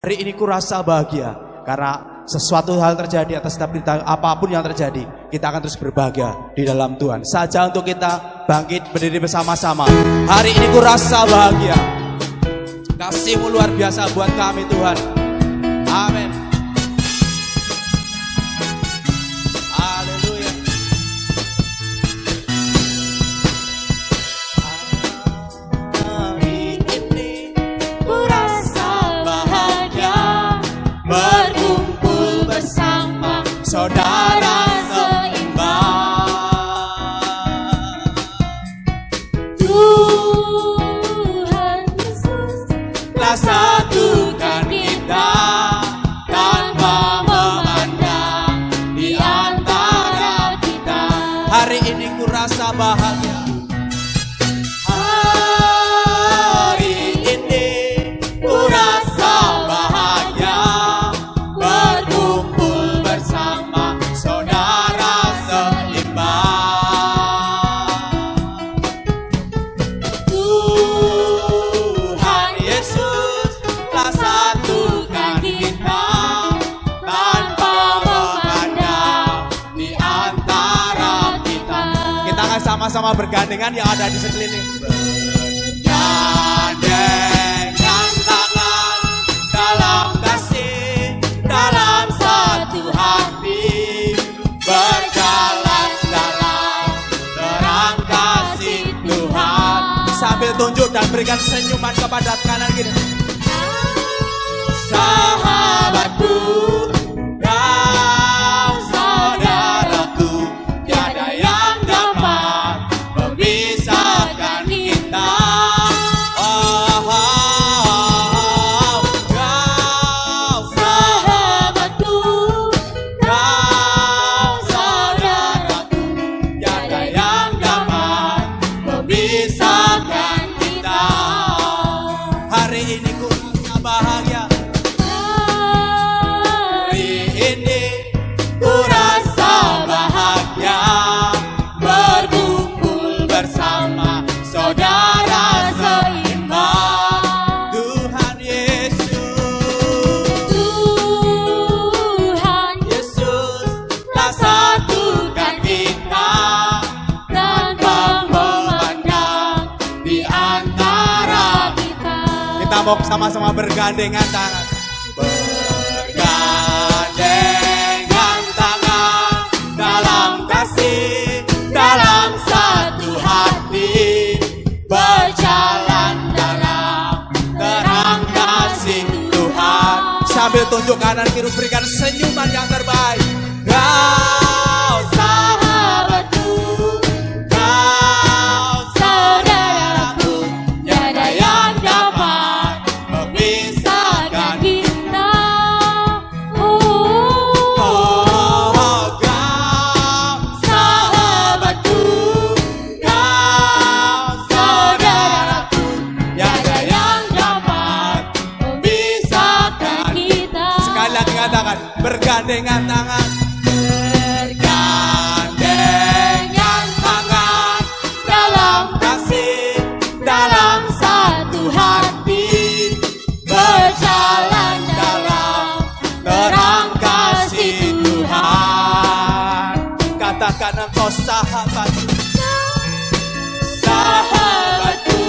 Hari ini ku rasa bahagia karena sesuatu hal terjadi atas setiap kita, apapun yang terjadi, kita akan terus berbahagia di dalam Tuhan. Saja untuk kita bangkit berdiri bersama-sama. Hari ini ku rasa bahagia. Kasih-Mu luar biasa buat kami Tuhan. Amin. Haleluya. Hari ini ku rasa bahagia berkumpul bersama saudara seiman. Tuhan Yesus Telah satukan kita tanpa memandang di antara kita. Hari ini ku rasa bahagia. Hari ini ku rasa bahagia berkumpul bersama saudara seiman. Tuhan Yesus telah satukan kita tanpa memandang di antara kita. Kita akan sama-sama bergandengan yang ada di sekeliling. Bergandengan tangan dalam kasih, dalam satu hati, berjalan dalam terang kasih Tuhan. Sambil tunjuk dan berikan senyuman kepada kanan kiri. Sahabatku, kau saudaraku, tiada yang dapat memisahkan kita. Kau sahabatku, kau saudaraku, tiada yang dapat memisahkan kita. Hari ini ku rasa bahagia. Hari ini ku rasa bahagia berkumpul bersama saudara seiman. Tuhan Yesus, Tuhan Yesus telah satukan kita tanpa memandang di antara kita. kita. Mau sama-sama bergandengan tangan. Bergandengan tangan dalam kasih, dalam satu hati, berjalan dalam terang kasih Tuhan. Sambil tunjuk kanan kiri berikan senyuman yang terbaik. Kau sahabatku, kau saudaraku, tiada yang dapat memisahkan kita. kau sahabatku, kau saudaraku, tiada yang dapat memisahkan kita. Sekali lagi katakan, bergandengan tangan. Bergandengan tangan dalam kasih, dalam satu hati, berjalan dalam terang kasih Tuhan. Katakan engkau sahabatku, sahabatku,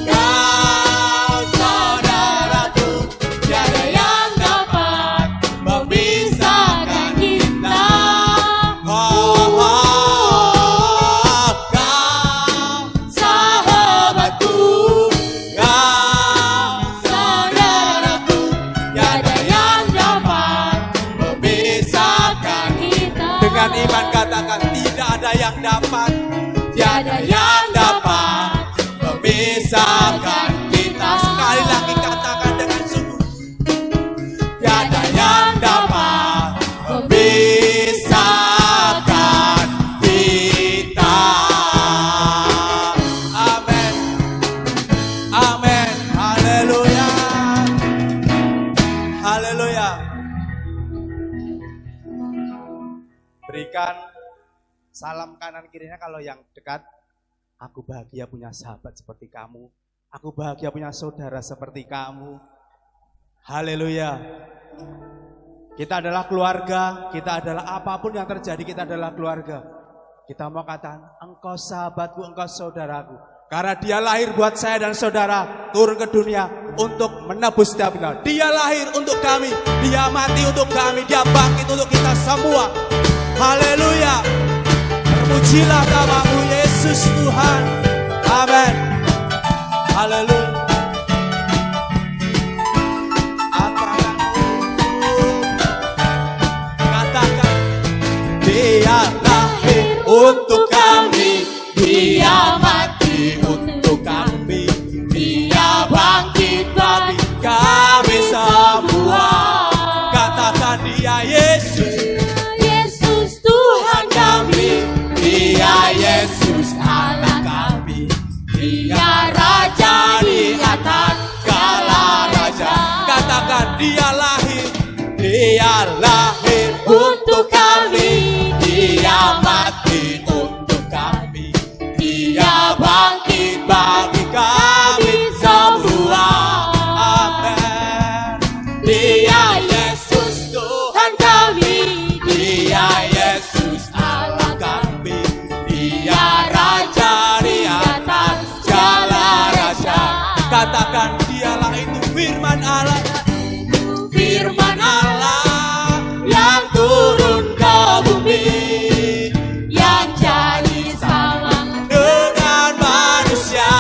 kau saudaraku, tiada yang dapat memisahkan kita. Kau sahabatku, kau saudaraku, tiada yang dapat memisahkan Kita. dengan iman katakan tidak ada yang dapat, tiada yang dapat memisahkan kita. Sekali lagi katakan dengan sungguh, tiada yang dapat memisahkan kita. Amin, amin, haleluya, haleluya. Berikan salam kanan kirinya kalau yang dekat. Aku bahagia punya sahabat seperti kamu. Aku bahagia punya saudara seperti kamu. Haleluya. Kita adalah keluarga, kita adalah apapun yang terjadi, kita adalah keluarga. Kita mau katakan, engkau sahabatku, engkau saudaraku. Karena dia lahir buat saya dan saudara, turun ke dunia untuk menebus setiap kita. Dia lahir untuk kami, dia mati untuk kami, dia bangkit untuk kita semua. Haleluya. Terpujilah namamu Yesus Tuhan. Amin. Haleluya. Katakan, dia lahir untuk kami, dia mati untuk kami, dia bangkit bagi kami semua. Katakan, dia Yesus, Yesus Tuhan kami, dia Yesus Allah kami, dia Raja di atas segala raja. Katakan, dia lahir untuk kami, dia mati untuk kami, dia bangkit bagi kami semua. Amin. Dia Yesus Tuhan kami, dia Yesus Allah kami, dia Raja di atas segala raja. Katakan, dialah itu firman Allah, firman Allah yang turun ke bumi, yang jadi sama dengan manusia.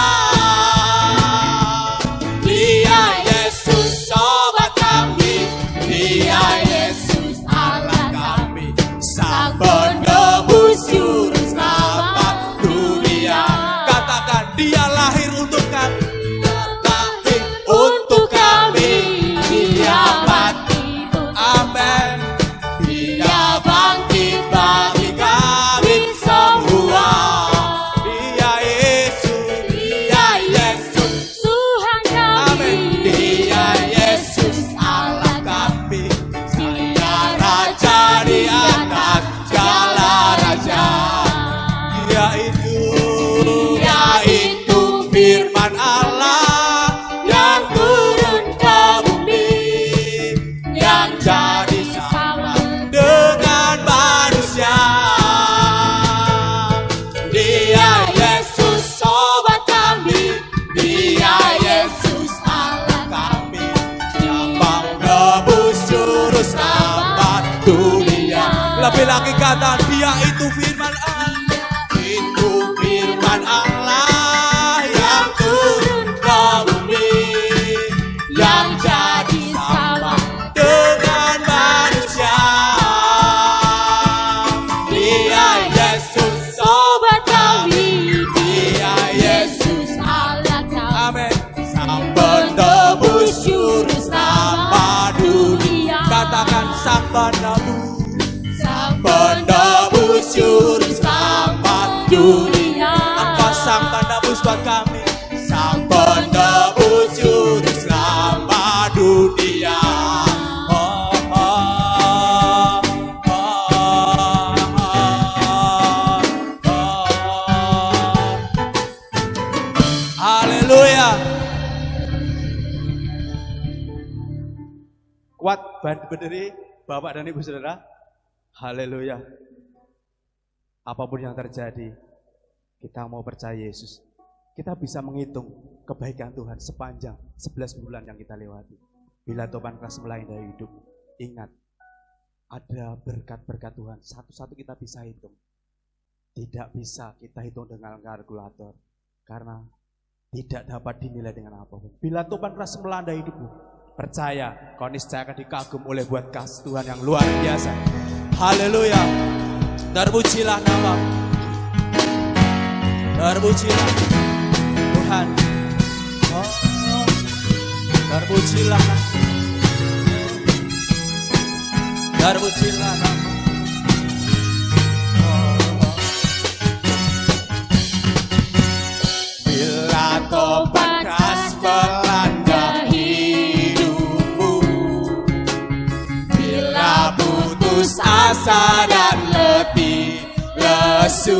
Dia Yesus sobat kami, dia Yesus Allah kami, sang penebus juru selamat dunia. Katakan, dia lahir untuk kami, lahir untuk kami, dia mati. Amin. Dia bangkit bagi kami semua. Dia Yesus Tuhan kami, dia Yesus Allah kami, dia Raja di atas segala raja. Dia itu firman Allah yang turun ke bumi, yang jadi sama dengan manusia. Dia Yesus sobat kami, dia Yesus Allah kami, yang menebus juru selamat dunia. Lebih lagi kata, dia itu firman Allah, itu firman Allah yang turun ke bumi, yang jadi sama dengan manusia. Dia Yesus sobat kami, dia Yesus Allah kami, amin, sang penebus juru selamat dunia. Katakan, sang penebus juru selamat dunia. Engkau sang penebus buat kami, sang penebus juru selamat dunia. Oh, oh, oh, oh, oh. Haleluya. Kuat berdiri Bapak dan Ibu Saudara. Haleluya. Apapun yang terjadi, kita mau percaya Yesus. Kita bisa menghitung kebaikan Tuhan sepanjang 11 bulan yang kita lewati. Bila Tuhan keras mulai dari hidup, ingat, ada berkat-berkat Tuhan. Satu-satu kita bisa hitung. Tidak bisa kita hitung dengan kalkulator, karena tidak dapat dinilai dengan apapun. Bila Tuhan keras melanda hidupmu, percaya, kau niscaya akan dikagum oleh buat kasih Tuhan yang luar biasa. Haleluya. Terpujilah nama-Mu. Terpujilah Tuhan. Oh, terpujilah. Terpujilah nama. Bila tobat keras melanda hidupmu, bila putus asa dan letih lesu,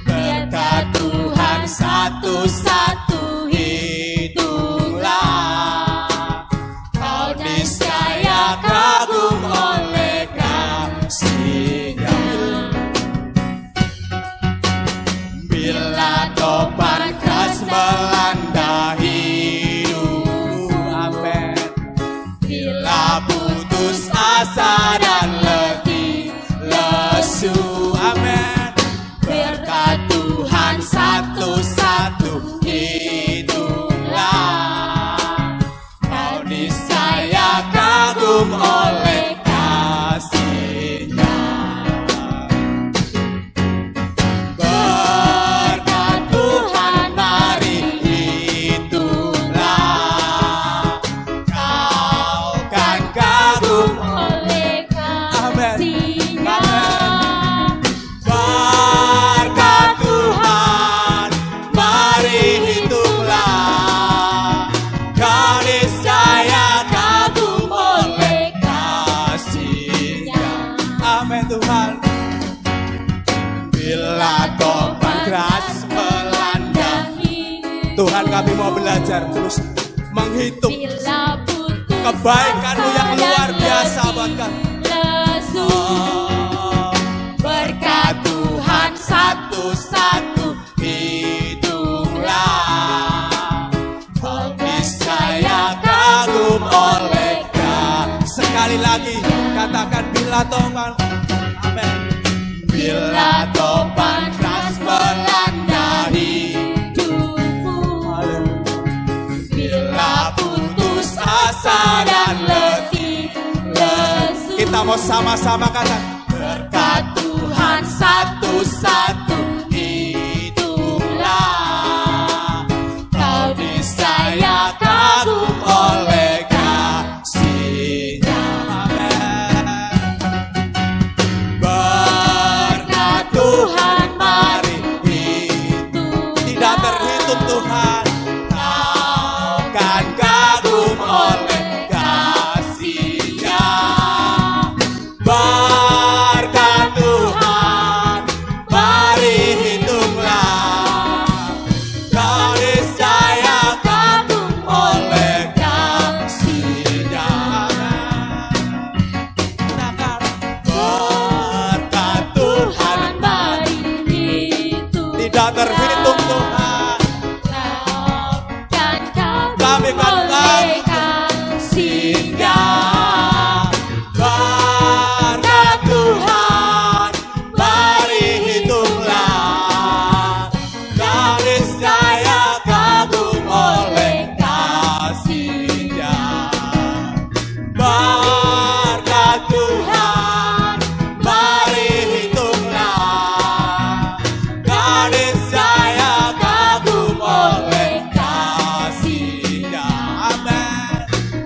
berkat Tuhan satu-satu hitunglah. niscaya kagum oleh kasih-Nya. Berkat Tuhan mari hitunglah, kau kan kagum oleh kasih-Nya. Berkat Tuhan mari hitunglah, kau niscaya kagum oleh kasih-Nya. Amin Tuhan. Bila topan keras melanda, Tuhan kami mau belajar terus menghitung Bila putus kebaikan-Mu yang luar biasa buat kami. lesu, Berkat Tuhan satu-satu hitunglah, kau niscaya kagum oleh kasih. Sekali lagi katakan bila topan, amin. Bila topan keras melanda hidupku. bila putus asa dan letih lesu, kita mau sama-sama katakan berkat Tuhan satu-satu hitunglah, kau niscaya kagum oleh kasih-Nya. Amin. Berkat Tuhan mari hitung, tidak terhitung Tuhan, kau kan kagum oleh kasih-Nya. Berkat Tuhan mari hitunglah, kau niscaya kagum oleh kasih-Nya. Berkat Tuhan mari hitung, tidak terhitung Tuhan, kan kami kagum kan oleh kagum kasih-Nya. Berkat Tuhan mari hitunglah, kau niscaya kagum oleh kasih-Nya. Berkat Tuhan mari hitunglah, kau niscaya kagum oleh kasih-Nya. Amin.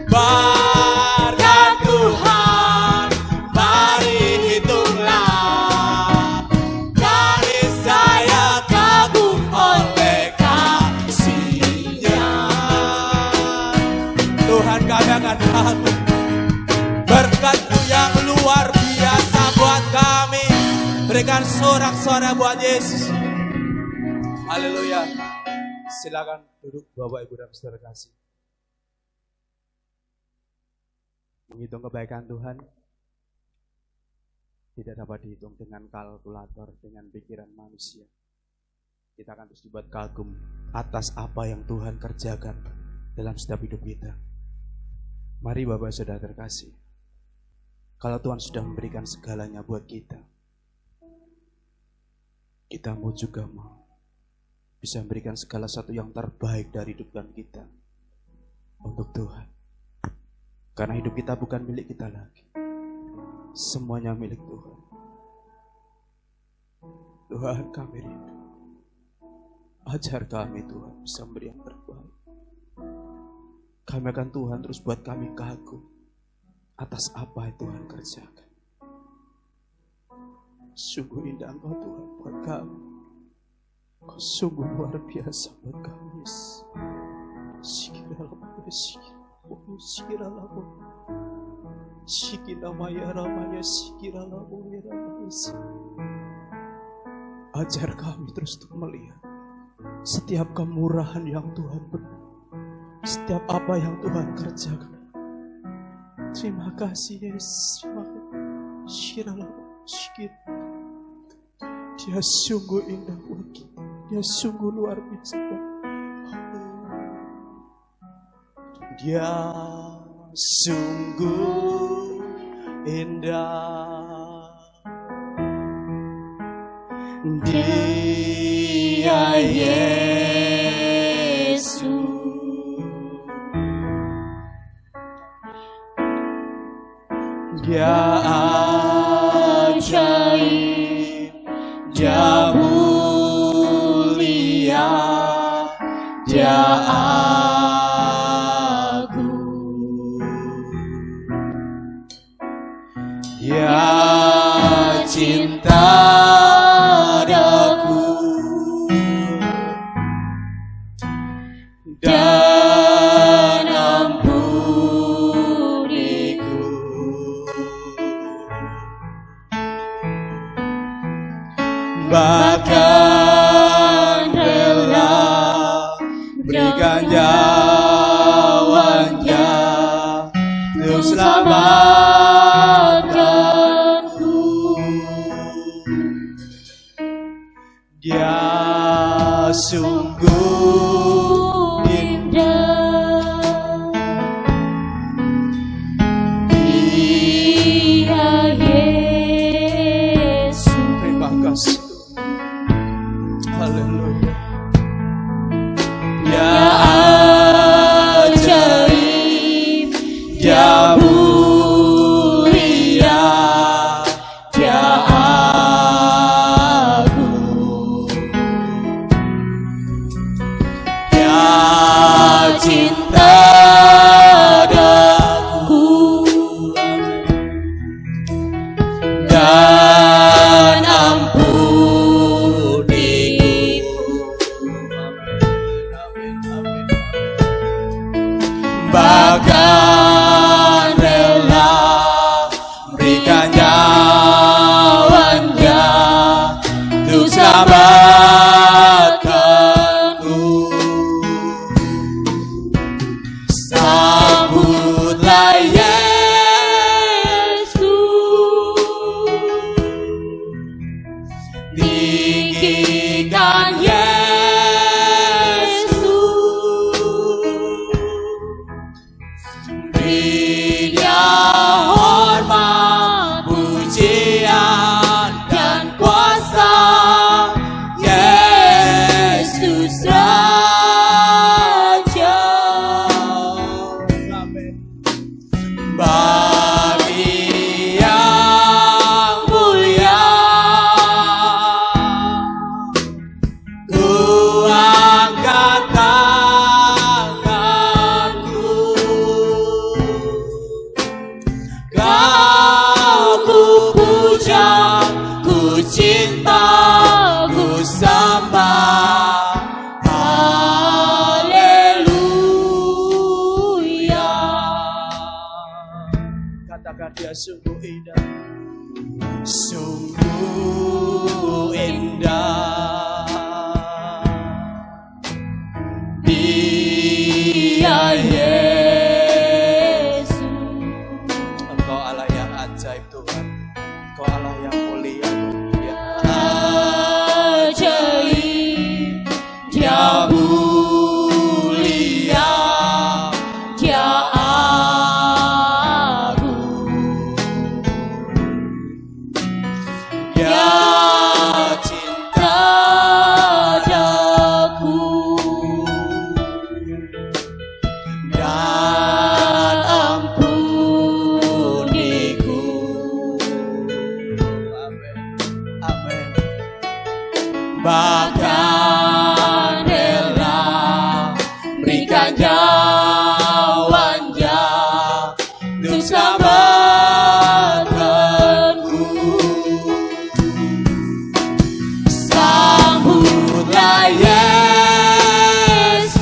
Berkat Tuhan mari hitunglah, kau niscaya kagum oleh kasih-Nya. Tuhan kami akan kagum berkat-Mu yang luar biasa buat kami. Berikan sorak-sorai buat Yesus. Haleluya. Silakan duduk Bapak Ibu dan Saudara kasih. Menghitung kebaikan Tuhan tidak dapat dihitung dengan kalkulator, dengan pikiran manusia. Kita akan terus dibuat kagum atas apa yang Tuhan kerjakan dalam setiap hidup kita. Mari Bapak Saudara terkasih, kalau Tuhan sudah memberikan segalanya buat kita, kita mau juga mau bisa memberikan segala sesuatu yang terbaik dari hidup kita untuk Tuhan. Karena hidup kita bukan milik kita lagi, semuanya milik Tuhan. Tuhan kami rindu, ajar kami Tuhan bisa memberi yang terbaik. Kami akan Tuhan terus buat kami kagum atas apa yang Tuhan kerjakan. Sungguh indah Engkau Tuhan buat kami. Kau sungguh luar biasa buat kami. Ajar kami terus untuk melihat setiap kemurahan yang Tuhan beri, setiap apa yang Tuhan kerjakan. Terima kasih Yesus. Dia sungguh indah buat kita. Dia sungguh luar biasa. Dia sungguh indah. Dia Yesus Dia ajaib, Dia mulia, Dia agung, Dia cinta daku dan ampuniku. Bahkan rela berikan nyawanya untuk selamatkanku. Dia sungguh indah, Dia Yesus. terima kasih. Haleluya. Dia ajaib, Dia mulia, Dia agung, Dia cinta daku dan ampuniku. Bahkan rela berikan nyawanya untuk selamatkanku. Sambutlah Yesus, tinggikan Yesus, beri Dia hormat, pujian dan kuasa. Yesus Raja. Bagi yang mulia, ku angkat tanganku, Kau ku puja, ku cinta, ku sembah. Haleluya. Katakan Dia sungguh indah, sungguh indah. Dia Yesus. Engkau Allah yang ajaib Tuhan, Engkau Allah yang mulia. Dia ajaib, Dia mulia, Dia agung, Dia cinta daku dan ampuniku. Amin. Amin. Bahkan rela berikan nyawanya untuk selamatkanku. Sambutlah Yesus,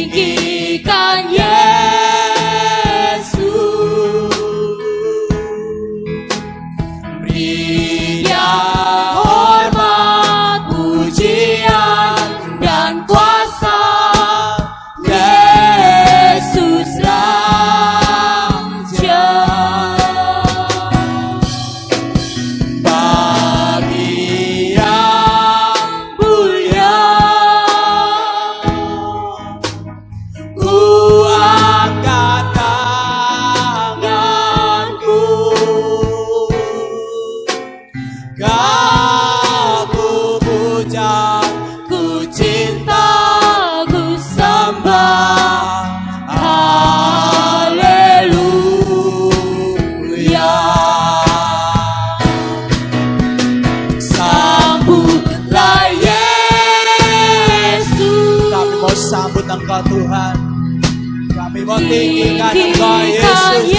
tinggikan Yesus, beri Dia hormat, pujian dan kuasa. Yesus Raja. Bagi yang mulia, Engkau Tuhan. Kami mau tinggikan Engkau Yesus.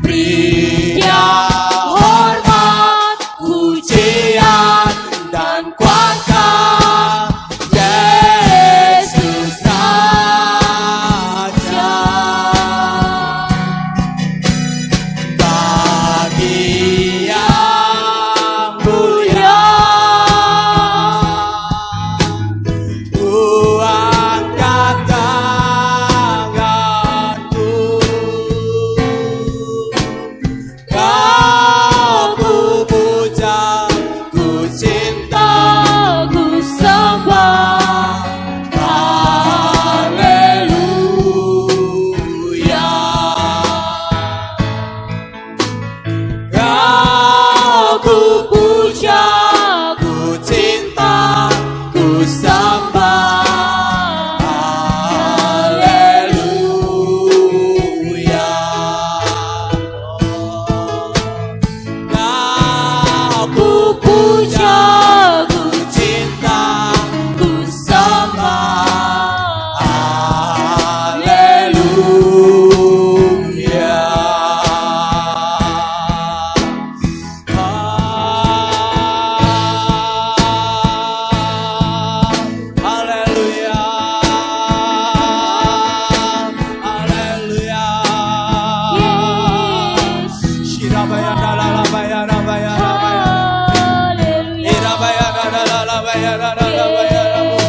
Beri Dia hormat, pujian dan kuasa. Yesus Raja. Bagi yang mulia, ku angkat tanganku. Kau ku puja, ku cinta, Ku sembah. haleluya. Kau ku puja, ku cinta, ku sembah, haleluya. Kau ku puja, ku cinta, ku sembah, haleluya. Haleluya. Haleluya. Shirabaya dalalabaya rabaya rabaya. Irabaya dalalabaya dalalabaya rabu.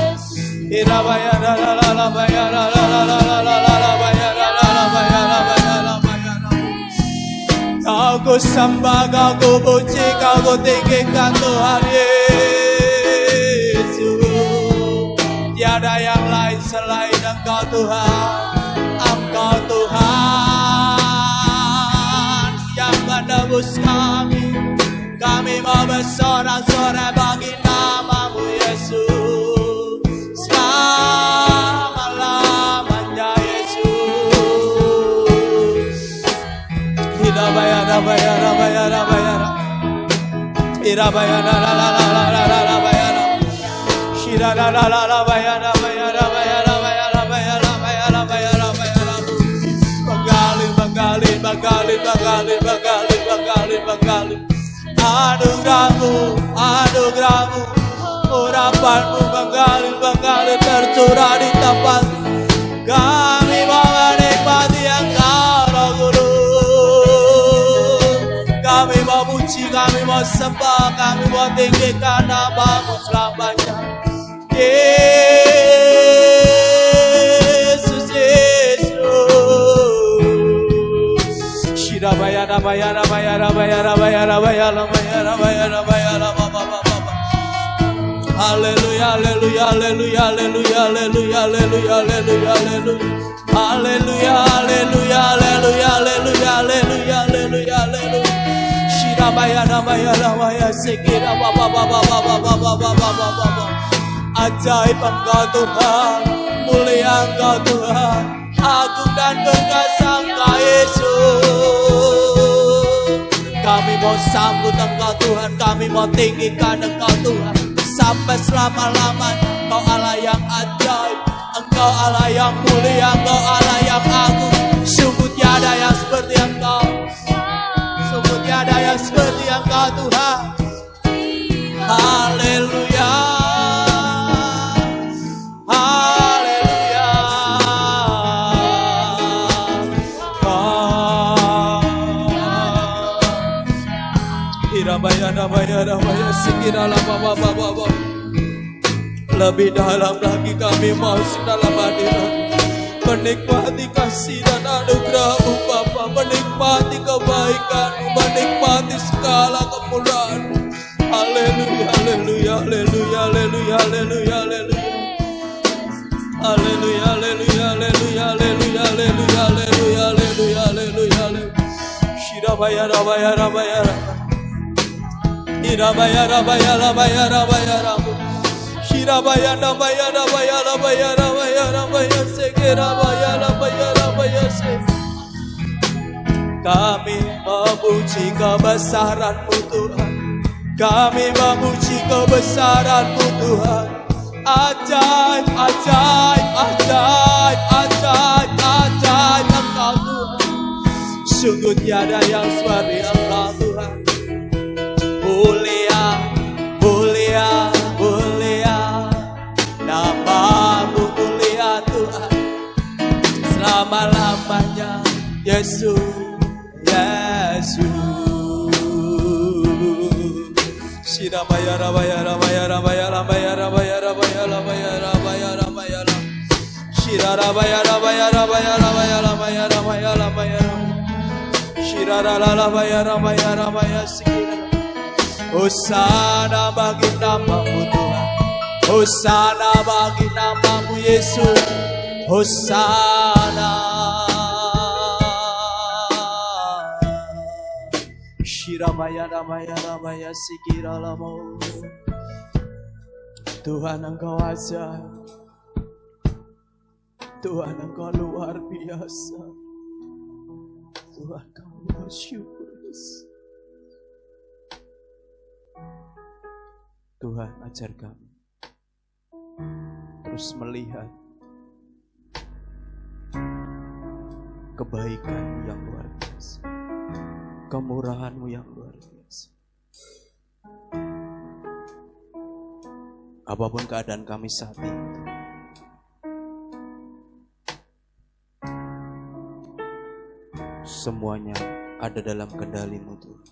Irabaya dalalabaya dalalabaya dalalabaya rabaya rabaya rabu. Kau ku sembah, kau ku puji, kau ku tinggikan Tuhan Yesus. Tiada yang lain selain Engkau Tuhan. Engkau Tuhan yang menebus kami. Kami mau bersorak-sorai bagi nama-Mu Yesus. Selama-lamanya Yesus. Irabaya rabaya rabaya rabaya. Irabaya dalalabaya rabaya. Shiradalalabaya rabaya rabaya rabaya rabaya rabaya rabaya rabaya rabu. Begali begali begali begali begali begali begali. Anugerah-Mu, anugerah-Mu, urapan-Mu mengalir mengalir tercurah di tempat. Kami mau menikmati Engkau Roh Kudus. Kami mau puji, kami mau sembah, kami mau tinggikan nama-Mu selamanya. Yesus, Yesus. Shirabaya rabaya rabaya rabaya rabaya rabaya rabaya rabaya rabaya rabaya. Haleluya, haleluya, haleluya, haleluya, haleluya, haleluya, haleluya, haleluya. Haleluya, haleluya, haleluya, haleluya, haleluya, haleluya, haleluya. Shirabaya rabaya rabaya sekira baba baba baba baba baba baba. Ajaib Engkau Tuhan, mulia Engkau Tuhan, agung dan perkasa Engkau Yesus. Kami mau sambut Engkau Tuhan, kami mau tinggikan Engkau Tuhan sampai selama-lamanya. Engkau Allah yang ajaib, Engkau Allah yang mulia, Engkau Allah yang agung. Sungguh tiada yang seperti Engkau, sungguh tiada yang seperti Engkau Tuhan. Haleluya. Haleluya. Irabaya rabaya rabaya sikira lama baba baba. Lebih dalam lagi kami masuk dalam hadirat, menikmati kasih dan anugerah-Mu Bapa, menikmati kebaikan-Mu, menikmati segala kemurahan-Mu. Haleluya, haleluya, haleluya, haleluya, haleluya, haleluya. Haleluya, haleluya, haleluya, haleluya, haleluya, haleluya, haleluya, haleluya, haleluya. Shirabaya rabaya rabaya rabaya. Irabaya rabaya rabaya rabaya rabu. Shirabaya rabaya rabaya rabaya rabaya rabaya sekirabaya rabaya rabaya se. Kami memuji kebesaran-Mu Tuhan. Kami memuji kebesaran-Mu Tuhan. Ajaib, ajaib, ajaib, ajaib, ajaib Engkau Tuhan. Sungguh tiada yang seperti Engkau Tuhan. Mulia, mulia, mulia, nama-Mu mulia Tuhan. Selama-lamanya Yesus, Yesus. Shira bayara bayara bayara bayara bayara bayara bayara bayara bayara bayara. Shira bayara bayara bayara bayara bayara bayara bayara. Shira la bayara bayara bayara sikira. Hosana bagi nama-Mu Tuhan. Hosana bagi nama-Mu Yesus. Hosana. Shiramaya ramaya ramaya sikira lamo. Tuhan Engkau ajaib. Tuhan Engkau luar biasa. Tuhan kami bersyukur. Tuhan ajar kami terus melihat kebaikan-Mu yang luar biasa, kemurahan-Mu yang luar biasa. Apapun keadaan kami saat ini, semuanya ada dalam kendali-Mu Tuhan.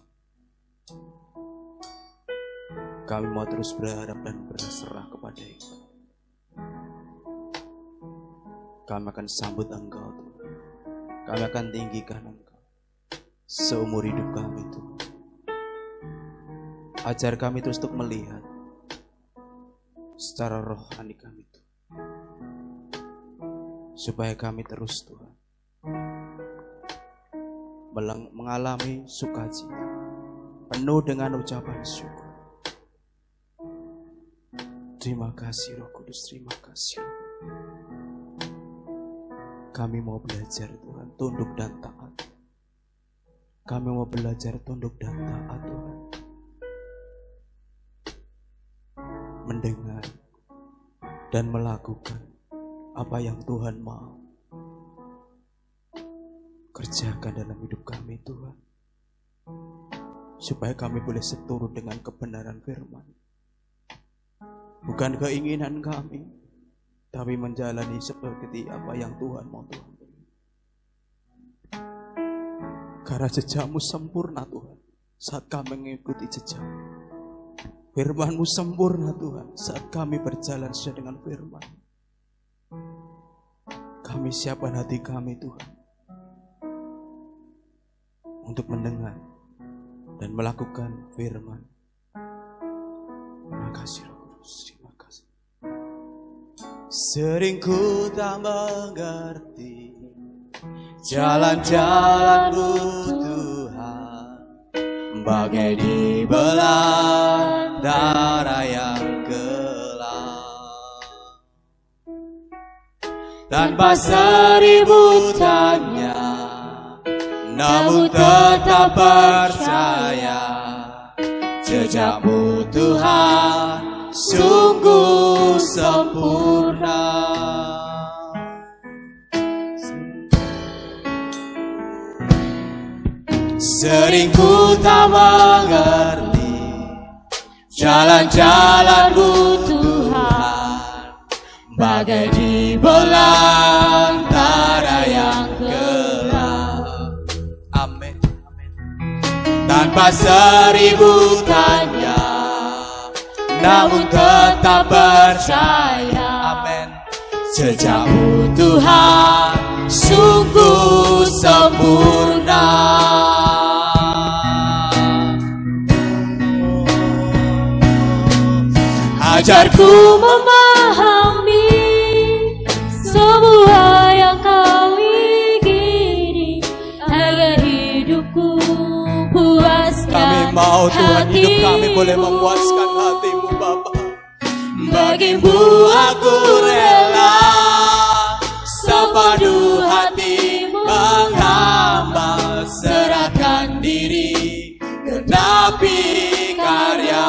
Kami mau terus berharap dan berserah kepada Engkau. Kami akan sambut Engkau Tuhan. Kami akan tinggikan Engkau seumur hidup kami Tuhan. Ajar kami terus untuk melihat secara rohani kami Tuhan, supaya kami terus Tuhan mengalami sukacita penuh dengan ucapan syukur. Terima kasih Roh Kudus, terima kasih. Kami mau belajar Tuhan tunduk dan taat. Kami mau belajar tunduk dan taat Tuhan. Mendengar dan melakukan apa yang Tuhan mau. Kerjakan dalam hidup kami Tuhan. Supaya kami boleh seturut dengan kebenaran firman. Bukan keinginan kami, tapi menjalani seperti apa yang Tuhan mau Tuhan. Karena jejak-Mu sempurna Tuhan, saat kami mengikuti jejak. Firman-Mu sempurna Tuhan, saat kami berjalan sesuai dengan firman. Kami siapkan hati kami Tuhan, untuk mendengar dan melakukan firman. Terima kasih Roh Kudus, terima kasih. Sering ku tak mengerti jalan-jalan-Mu Tuhan, bagai di belantara yang gelap. Tanpa seribu tanya, namun tetap percaya, jejak-Mu Tuhan sungguh sempurna. Sering ku tak mengerti jalan-jalan-Mu Tuhan, bagai di belantara yang gelap. Amin. Tanpa seribu tanya, namun tetap percaya. Amin. Jejak-Mu Tuhan sungguh sempurna. Ajarku memahami semua yang Kau ingini, agar hidupku puaskan. Kami mau Tuhan, hidup kami boleh memuaskan hati-Mu Bapa. Bagi-Mu aku rela, sepadu hati menghamba, serahkan diri, genapi karya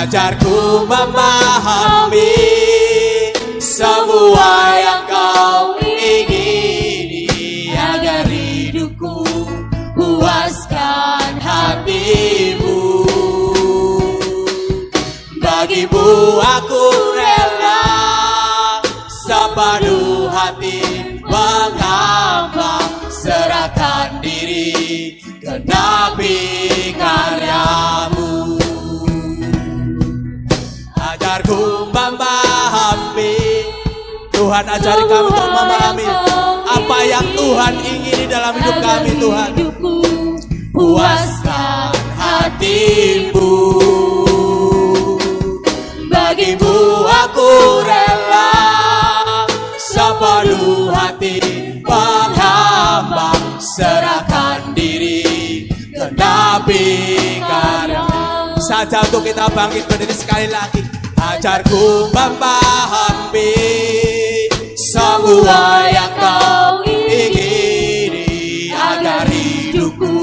Ajarku memahami semua yang kau ingini, agar hidupku puaskan hatimu. Bagimu aku rela sepenuh hati menghamba, serahkan diri genapi karyamu. Ajarku memahami, Tuhan ajari kami untuk memahami apa yang Tuhan ingini dalam hidup kami. Tuhan, puaskan hatimu. Bagimu aku rela sepenuh hati menghamba, serahkan diri genapi karya. Saja untuk kita bangkit berdiri sekali lagi. Ajarku memahami semua yang kau ingini, agar hidupku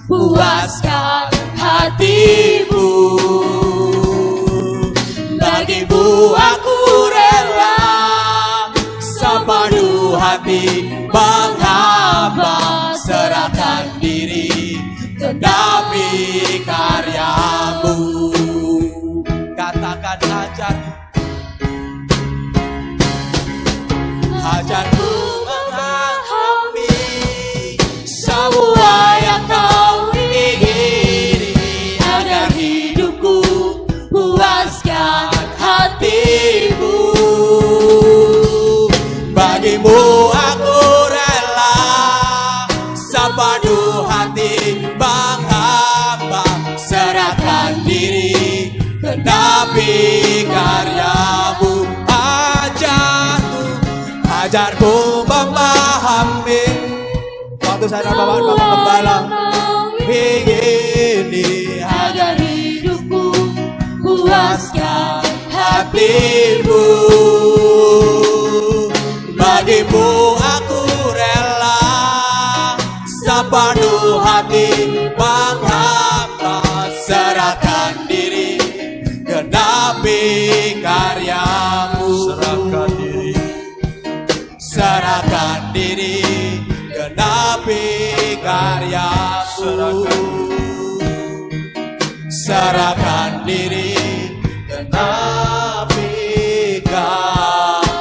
puaskan hatimu. Bagimu aku rela sepenuh hati menghamba, serahkan diri genapi karyamu. Katakan ajarku memahami semua yang kau ingini, agar hidupku puaskan hatimu. Bagimu aku rela sepenuh hati menghamba, serahkan diri genapi karyamu. Ajarku memahami, waktu saya Bapak Gembala ingini, agar hidupku puaskan hatimu. Bagimu aku rela sepenuh hati menghamba, serahkan diri genapi karyamu. Serahkan diri genapi karyamu. Serahkan diri genapi karyamu.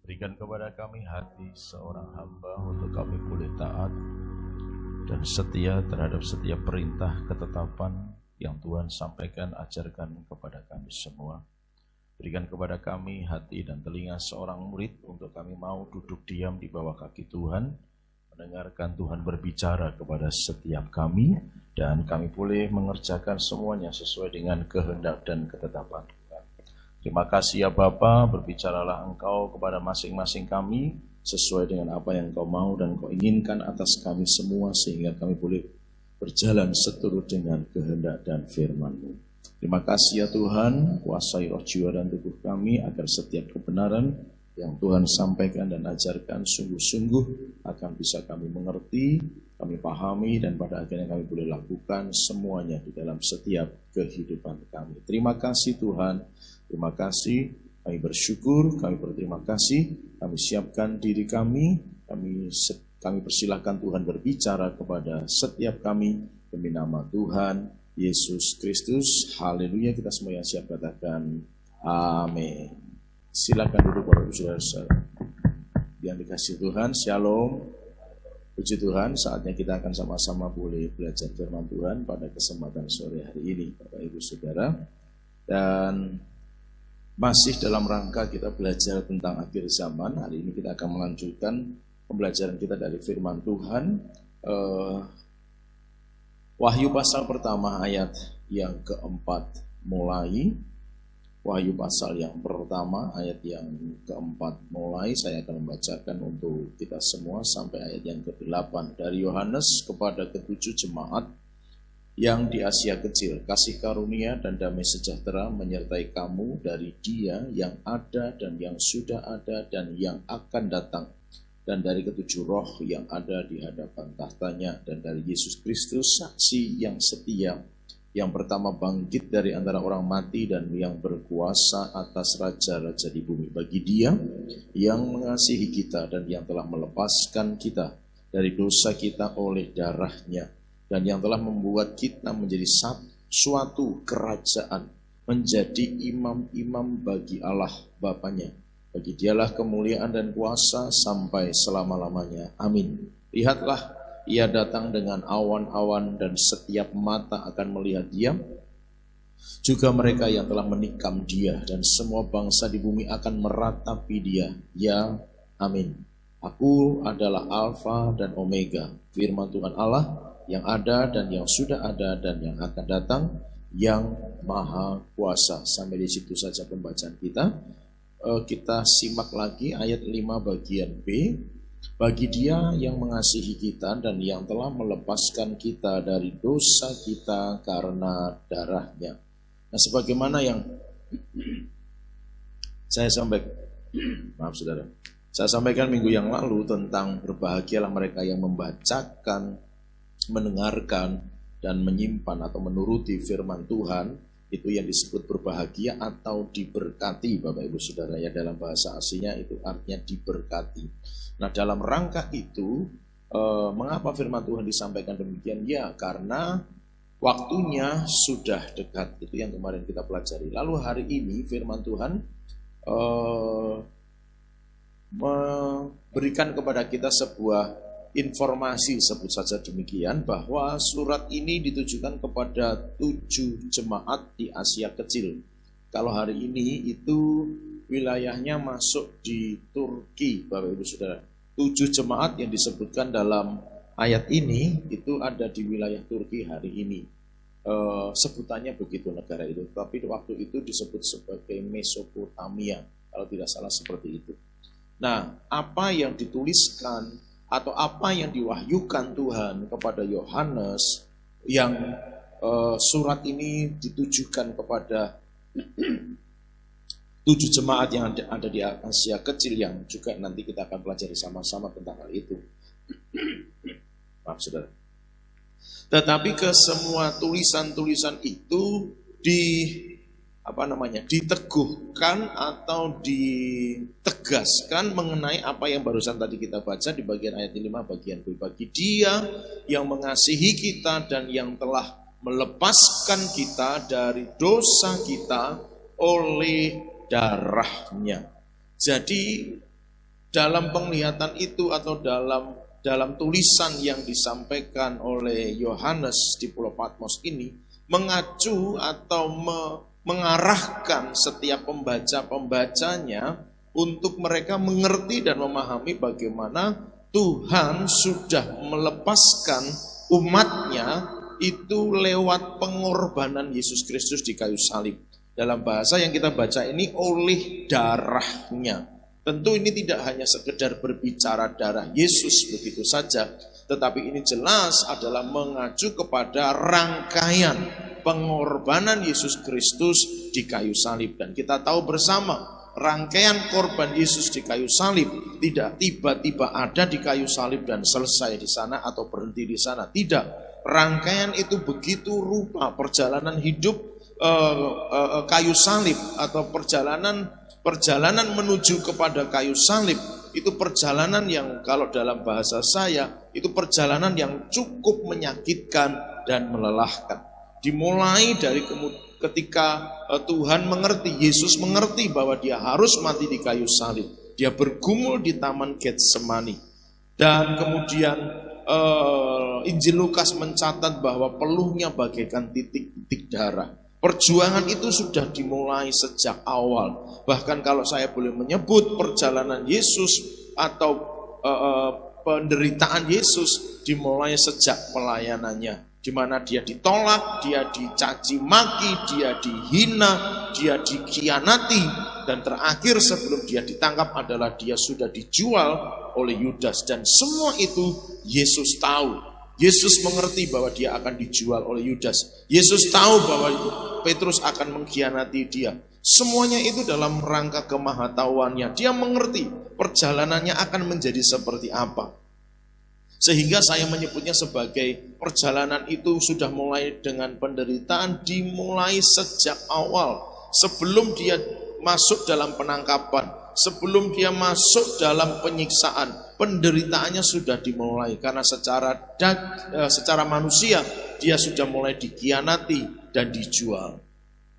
Berikan kepada kami hati seorang hamba untuk kami boleh taat dan setia terhadap setiap perintah ketetapan yang Tuhan sampaikan, ajarkan kepada kami semua. Berikan kepada kami hati dan telinga seorang murid untuk kami mau duduk diam di bawah kaki Tuhan, mendengarkan Tuhan berbicara kepada setiap kami, dan kami boleh mengerjakan semuanya sesuai dengan kehendak dan ketetapan Tuhan. Terima kasih ya Bapa, berbicaralah Engkau kepada masing-masing kami, sesuai dengan apa yang Kau mau dan Kau inginkan atas kami semua, sehingga kami boleh berjalan seturut dengan kehendak dan firman-Mu. Terima kasih ya Tuhan, kuasai roh jiwa dan tubuh kami, agar setiap kebenaran yang Tuhan sampaikan dan ajarkan sungguh-sungguh akan bisa kami mengerti, kami pahami, dan pada akhirnya kami boleh lakukan semuanya di dalam setiap kehidupan kami. Terima kasih Tuhan, terima kasih. Kami bersyukur, kami berterima kasih, kami siapkan diri kami persilahkan Tuhan berbicara kepada setiap kami demi nama Tuhan Yesus Kristus. Haleluya, kita semua yang siap katakan amin. Silakan duduk para saudara yang dikasihi Tuhan. Shalom, puji Tuhan, saatnya kita akan sama-sama boleh belajar firman Tuhan pada kesempatan sore hari ini, Bapak Ibu Saudara. Dan masih dalam rangka kita belajar tentang akhir zaman. Hari ini kita akan melanjutkan pembelajaran kita dari firman Tuhan. Wahyu pasal pertama ayat yang keempat mulai. Wahyu pasal yang pertama ayat yang keempat mulai. Saya akan membacakan untuk kita semua sampai ayat yang ke-8. Dari Yohanes kepada ketujuh jemaat yang di Asia Kecil, kasih karunia dan damai sejahtera menyertai kamu dari Dia yang ada dan yang sudah ada dan yang akan datang, dan dari ketujuh roh yang ada di hadapan tahtanya, dan dari Yesus Kristus saksi yang setia, yang pertama bangkit dari antara orang mati dan yang berkuasa atas raja-raja di bumi. Bagi Dia yang mengasihi kita dan yang telah melepaskan kita dari dosa kita oleh darah-Nya, dan yang telah membuat kita menjadi suatu kerajaan, menjadi imam-imam bagi Allah Bapanya. Bagi Dialah kemuliaan dan kuasa sampai selama-lamanya. Amin. Lihatlah, Ia datang dengan awan-awan dan setiap mata akan melihat Dia. Juga mereka yang telah menikam Dia, dan semua bangsa di bumi akan meratapi Dia. Ya, amin. Aku adalah Alfa dan Omega, firman Tuhan Allah yang ada dan yang sudah ada dan yang akan datang, yang Maha Kuasa. Sampai di situ saja pembacaan kita. Kita simak lagi ayat 5 bagian B. Bagi Dia yang mengasihi kita dan yang telah melepaskan kita dari dosa kita karena darah-Nya. Nah, sebagaimana yang saya sampaikan minggu yang lalu tentang berbahagialah mereka yang membacakan, mendengarkan, dan menyimpan atau menuruti firman Tuhan, itu yang disebut berbahagia atau diberkati, Bapak Ibu Saudara. Ya, dalam bahasa aslinya itu artinya diberkati. Nah, dalam rangka itu, mengapa firman Tuhan disampaikan demikian? Ya, karena waktunya sudah dekat. Itu yang kemarin kita pelajari. Lalu hari ini firman Tuhan memberikan kepada kita sebuah informasi, sebut saja demikian, bahwa surat ini ditujukan kepada 7 jemaat di Asia Kecil. Kalau hari ini itu wilayahnya masuk di Turki, Bapak Ibu Saudara. 7 jemaat yang disebutkan dalam ayat ini itu ada di wilayah Turki hari ini. Sebutannya begitu negara itu, tapi waktu itu disebut sebagai Mesopotamia, kalau tidak salah seperti itu. Nah, apa yang dituliskan atau apa yang diwahyukan Tuhan kepada Yohanes, yang surat ini ditujukan kepada 7 jemaat yang ada di Asia Kecil, yang juga nanti kita akan pelajari sama-sama tentang hal itu. Maaf, Saudara. Tetapi ke semua tulisan-tulisan itu diteguhkan atau ditegaskan mengenai apa yang barusan tadi kita baca di bagian ayat 5 bagian B. Bagi Dia yang mengasihi kita dan yang telah melepaskan kita dari dosa kita oleh darah-Nya. Jadi dalam penglihatan itu atau dalam tulisan yang disampaikan oleh Yohanes di Pulau Patmos ini mengacu atau mengarahkan setiap pembaca-pembacanya untuk mereka mengerti dan memahami bagaimana Tuhan sudah melepaskan umatnya itu lewat pengorbanan Yesus Kristus di kayu salib. Dalam bahasa yang kita baca ini, oleh darah-Nya. Tentu ini tidak hanya sekedar berbicara darah Yesus begitu saja, tetapi ini jelas adalah mengacu kepada rangkaian pengorbanan Yesus Kristus di kayu salib. Dan kita tahu bersama, rangkaian korban Yesus di kayu salib tidak tiba-tiba ada di kayu salib dan selesai di sana atau berhenti di sana. Tidak, rangkaian itu begitu rupa perjalanan hidup kayu salib atau perjalanan menuju kepada kayu salib. Itu perjalanan yang kalau dalam bahasa saya itu perjalanan yang cukup menyakitkan dan melelahkan. Dimulai dari ketika Tuhan mengerti, Yesus mengerti bahwa Dia harus mati di kayu salib. Dia bergumul di Taman Getsemani. Dan kemudian Injil Lukas mencatat bahwa peluhnya bagaikan titik-titik darah. Perjuangan itu sudah dimulai sejak awal. Bahkan kalau saya boleh menyebut perjalanan Yesus atau penderitaan Yesus dimulai sejak pelayanannya, di mana Dia ditolak, Dia dicaci maki, Dia dihina, Dia dikhianati, dan terakhir sebelum Dia ditangkap adalah Dia sudah dijual oleh Yudas. Dan semua itu Yesus tahu. Yesus mengerti bahwa Dia akan dijual oleh Yudas. Yesus tahu bahwa Petrus akan mengkhianati Dia. Semuanya itu dalam rangka kemahatauannya. Dia mengerti perjalanannya akan menjadi seperti apa. Sehingga saya menyebutnya sebagai perjalanan itu sudah mulai dengan penderitaan, dimulai sejak awal. Sebelum dia masuk dalam penangkapan, sebelum dia masuk dalam penyiksaan, penderitaannya sudah dimulai. Karena secara manusia, dia sudah mulai dikhianati dan dijual.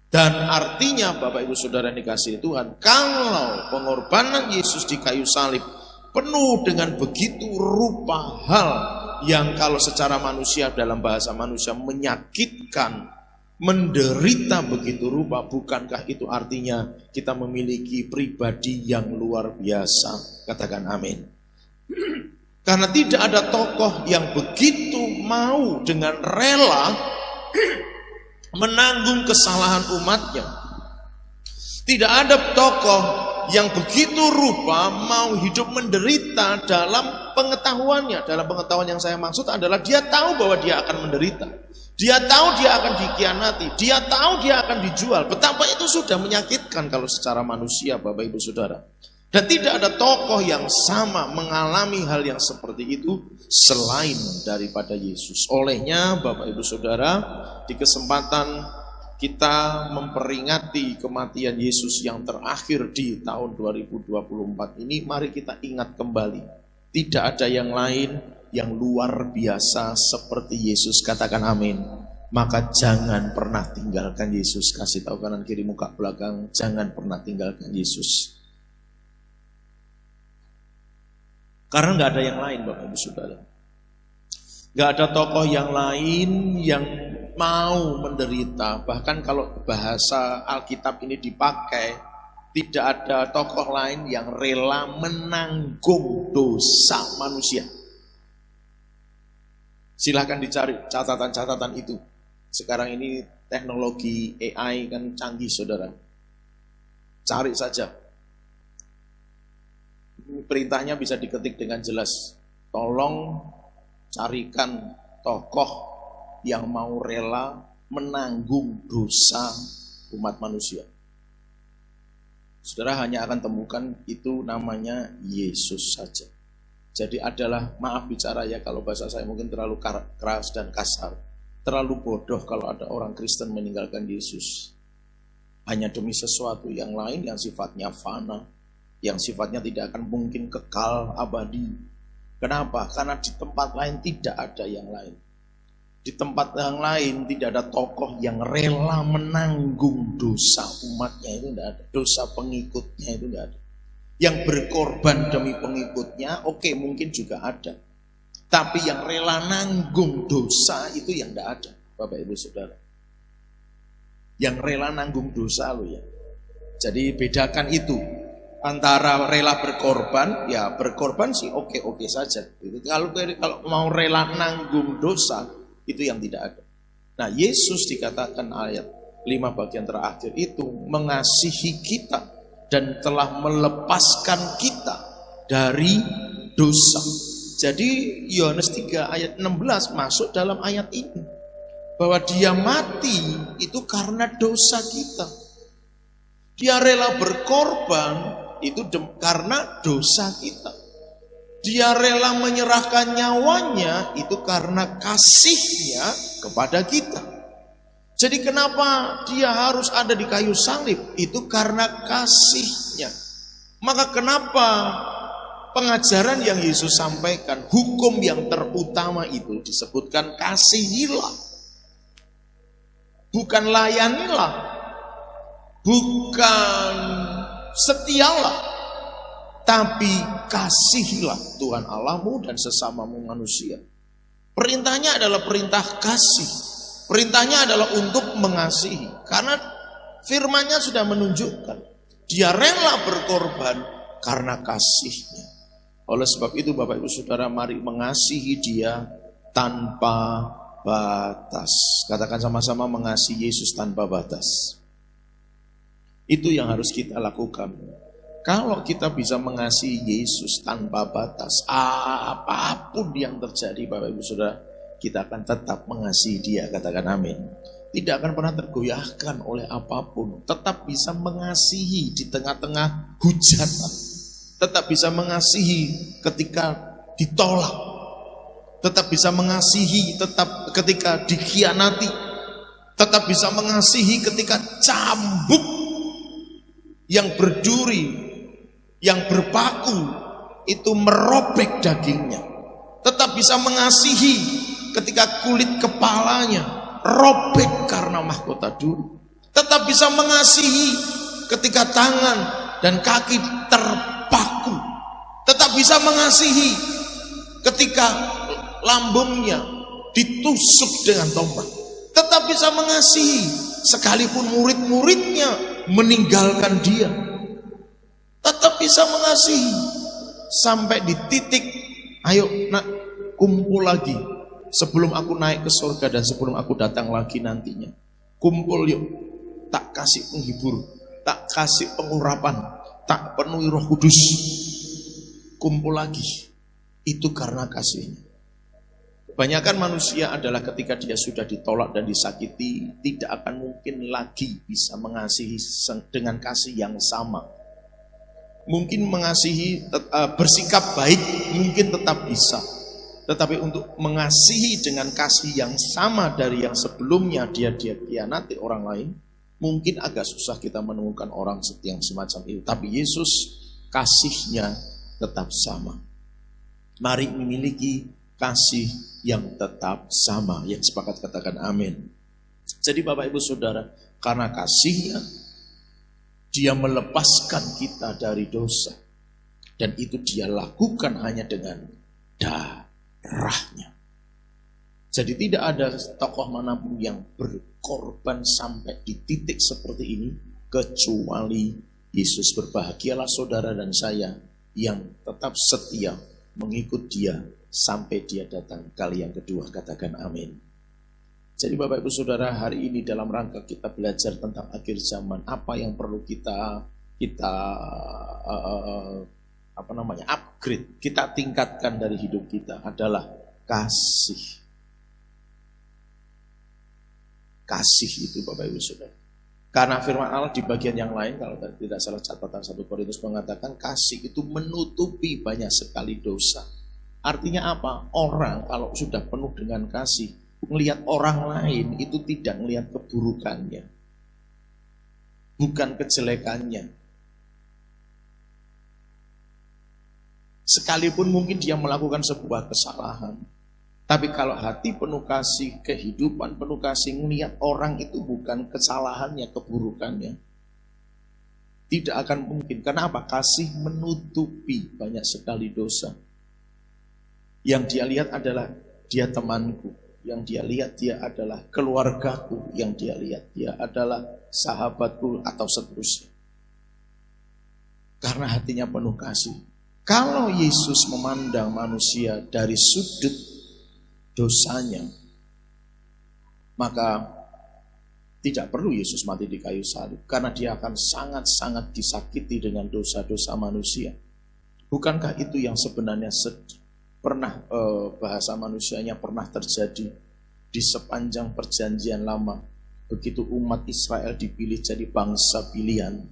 Dan artinya Bapak Ibu Saudara yang dikasihi Tuhan, kalau pengorbanan Yesus di kayu salib penuh dengan begitu rupa hal yang kalau secara manusia, dalam bahasa manusia, menyakitkan, menderita begitu rupa, bukankah itu artinya kita memiliki pribadi yang luar biasa? Katakan amin. Karena tidak ada tokoh yang begitu mau dengan rela menanggung kesalahan umatnya. Tidak ada tokoh yang begitu rupa mau hidup menderita dalam pengetahuannya. Dalam pengetahuan yang saya maksud adalah dia tahu bahwa dia akan menderita. Dia tahu dia akan dikhianati. Dia tahu dia akan dijual. Betapa itu sudah menyakitkan kalau secara manusia, Bapak Ibu Saudara. Dan tidak ada tokoh yang sama mengalami hal yang seperti itu selain daripada Yesus. Olehnya Bapak Ibu Saudara, di kesempatan kita memperingati kematian Yesus yang terakhir di tahun 2024 ini, mari kita ingat kembali, tidak ada yang lain yang luar biasa seperti Yesus. Katakan amin. Maka jangan pernah tinggalkan Yesus. Kasih tahu kanan kiri muka belakang, jangan pernah tinggalkan Yesus. Karena nggak ada yang lain, Bapak Ibu Saudara. Nggak ada tokoh yang lain yang mau menderita. Bahkan kalau bahasa Alkitab ini dipakai, tidak ada tokoh lain yang rela menanggung dosa manusia. Silahkan dicari catatan-catatan itu. Sekarang ini teknologi AI kan canggih, saudara. Cari saja. Perintahnya bisa diketik dengan jelas. Tolong carikan tokoh yang mau rela menanggung dosa umat manusia. Saudara hanya akan temukan itu namanya Yesus saja. Jadi adalah, maaf bicara ya kalau bahasa saya mungkin terlalu keras dan kasar. Terlalu bodoh kalau ada orang Kristen meninggalkan Yesus. Hanya demi sesuatu yang lain yang sifatnya fana. Yang sifatnya tidak akan mungkin kekal abadi. Kenapa? Karena di tempat lain tidak ada yang lain. Di tempat yang lain tidak ada tokoh yang rela menanggung dosa umatnya, itu tidak ada. Dosa pengikutnya itu tidak ada. Yang berkorban demi pengikutnya, oke, mungkin juga ada. Tapi yang rela nanggung dosa itu yang tidak ada, Bapak Ibu Saudara. Yang rela nanggung dosa lo ya. Jadi bedakan itu. Antara rela berkorban, ya berkorban sih oke-oke saja. Kalau mau rela nanggung dosa, itu yang tidak ada. Nah, Yesus dikatakan ayat 5 bagian terakhir itu mengasihi kita dan telah melepaskan kita dari dosa. Jadi Yohanes 3 ayat 16 masuk dalam ayat ini. Bahwa dia mati itu karena dosa kita. Dia rela berkorban itu karena dosa kita. Dia rela menyerahkan nyawanya itu karena kasihnya kepada kita. Jadi kenapa dia harus ada di kayu salib? Itu karena kasihnya. Maka kenapa pengajaran yang Yesus sampaikan, hukum yang terutama itu disebutkan kasihilah. Bukan layanilah. Bukan setialah. Tapi kasihilah Tuhan Allahmu dan sesamamu manusia. Perintahnya adalah perintah kasih. Perintahnya adalah untuk mengasihi. Karena firman-Nya sudah menunjukkan. Dia rela berkorban karena kasihnya. Oleh sebab itu Bapak Ibu Saudara, mari mengasihi dia tanpa batas. Katakan sama-sama, mengasihi Yesus tanpa batas. Itu yang harus kita lakukan. Kalau kita bisa mengasihi Yesus tanpa batas, apapun yang terjadi Bapak Ibu Saudara, kita akan tetap mengasihi dia. Katakan amin. tidak akan pernah tergoyahkan oleh apapun, tetap bisa mengasihi di tengah-tengah hujatan, tetap bisa mengasihi ketika ditolak, tetap bisa mengasihi tetap ketika dikhianati, tetap bisa mengasihi ketika cambuk yang berduri, yang berpaku itu merobek dagingnya, tetap bisa mengasihi ketika kulit kepalanya robek karena mahkota duri, tetap bisa mengasihi ketika tangan dan kaki terpaku, tetap bisa mengasihi ketika lambungnya ditusuk dengan tombak, tetap bisa mengasihi sekalipun murid-muridnya meninggalkan dia, tetap bisa mengasihi sampai di titik, ayo nak kumpul lagi sebelum aku naik ke surga dan sebelum aku datang lagi nantinya. Kumpul yuk, tak kasih penghibur, tak kasih pengurapan, tak penuhi Roh Kudus. Kumpul lagi. Itu karena kasihnya. Kebanyakan manusia adalah ketika dia sudah ditolak dan disakiti, tidak akan mungkin lagi bisa mengasihi dengan kasih yang sama. Mungkin mengasihi, bersikap baik mungkin tetap bisa. Tetapi untuk mengasihi dengan kasih yang sama dari yang sebelumnya dia khianati orang lain, mungkin agak susah kita menemukan orang yang semacam itu. Tapi Yesus kasihnya tetap sama. Mari memiliki kasih yang tetap sama. Yang sepakat katakan amin. Jadi Bapak Ibu Saudara, karena kasihnya dia melepaskan kita dari dosa. Dan itu dia lakukan hanya dengan darahnya. Jadi tidak ada tokoh manapun yang berkorban sampai di titik seperti ini kecuali Yesus. Berbahagialah saudara dan saya yang tetap setia mengikut dia sampai dia datang kali yang kedua. Katakan amin. Jadi Bapak Ibu Saudara, hari ini dalam rangka kita belajar tentang akhir zaman, apa yang perlu kita upgrade, kita tingkatkan dari hidup kita adalah kasih. Kasih itu Bapak Ibu Saudara. Karena firman Allah di bagian yang lain, kalau tidak salah catatan 1 Korintus mengatakan kasih itu menutupi banyak sekali dosa. Artinya apa? Orang kalau sudah penuh dengan kasih, melihat orang lain itu tidak melihat keburukannya, bukan kejelekannya. Sekalipun mungkin dia melakukan sebuah kesalahan, tapi kalau hati penuh kasih, kehidupan penuh kasih, melihat orang itu bukan kesalahannya, keburukannya, tidak akan mungkin. Kenapa? Kasih menutupi banyak sekali dosa. Yang dia lihat adalah dia temanku, yang dia lihat dia adalah keluargaku, yang dia lihat dia adalah sahabatku atau seterusnya. Karena hatinya penuh kasih. Kalau Yesus memandang manusia dari sudut dosanya, maka tidak perlu Yesus mati di kayu salib, karena dia akan sangat-sangat disakiti dengan dosa-dosa manusia. Bukankah itu yang sebenarnya pernah bahasa manusianya pernah terjadi di sepanjang perjanjian lama? Begitu umat Israel dipilih jadi bangsa pilihan,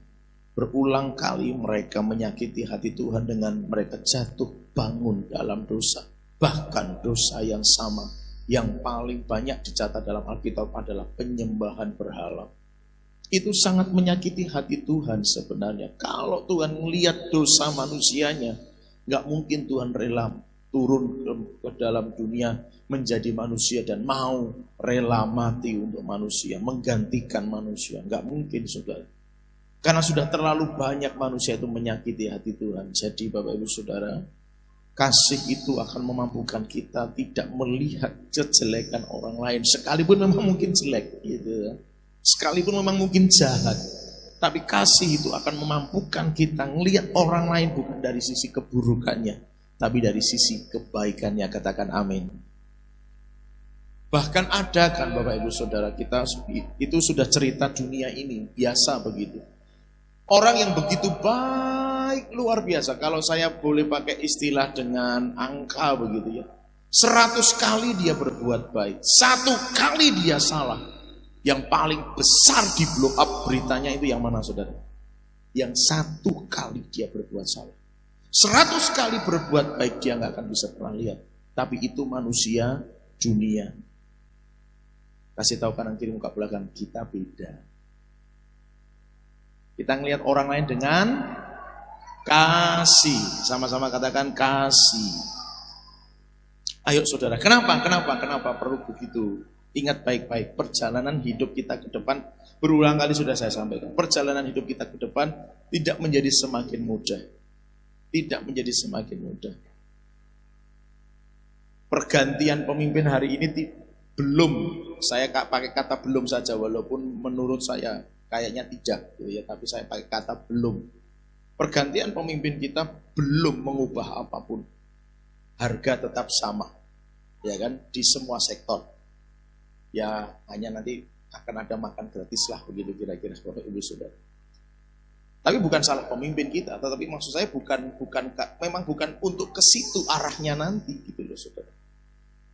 berulang kali mereka menyakiti hati Tuhan dengan mereka jatuh bangun dalam dosa. Bahkan dosa yang sama, yang paling banyak dicatat dalam Alkitab adalah penyembahan berhala. Itu sangat menyakiti hati Tuhan sebenarnya. Kalau Tuhan melihat dosa manusianya, gak mungkin Tuhan rela turun ke dalam dunia menjadi manusia dan mau rela mati untuk manusia, menggantikan manusia. Gak mungkin saudara. Karena sudah terlalu banyak manusia itu menyakiti hati Tuhan. Jadi Bapak Ibu Saudara, kasih itu akan memampukan kita tidak melihat kejelekan orang lain, sekalipun memang mungkin jelek, gitu. Sekalipun memang mungkin jahat, tapi kasih itu akan memampukan kita melihat orang lain bukan dari sisi keburukannya, tapi dari sisi kebaikannya. Katakan amin. Bahkan ada kan Bapak Ibu Saudara, kita itu sudah cerita dunia ini, biasa begitu. Orang yang begitu baik, luar biasa. Kalau saya boleh pakai istilah dengan angka begitu ya, 100 kali dia berbuat baik, 1 kali dia salah, Yang paling besar di blow up beritanya itu yang mana saudara? Yang 1 kali dia berbuat salah. 100 kali berbuat baik dia nggak akan bisa pernah lihat. Tapi itu manusia dunia. Kasih tahu kanan kiri muka belakang, kita beda. Kita ngelihat orang lain dengan kasih. Sama-sama katakan kasih. Ayo saudara, kenapa perlu begitu? Ingat baik-baik, perjalanan hidup kita ke depan, berulang kali sudah saya sampaikan, perjalanan hidup kita ke depan tidak menjadi semakin mudah. Tidak menjadi semakin mudah. Pergantian pemimpin hari ini belum, saya pakai kata belum saja, walaupun menurut saya kayaknya tidak, gitu ya, tapi saya pakai kata belum. Pergantian pemimpin kita belum mengubah apapun. Harga tetap sama, ya kan, di semua sektor. Ya hanya nanti akan ada makan gratis lah, begitu kira-kira Bapak Ibu Saudara. Tapi bukan salah pemimpin kita, tetapi maksud saya memang bukan untuk ke situ arahnya nanti, gitu loh Saudara.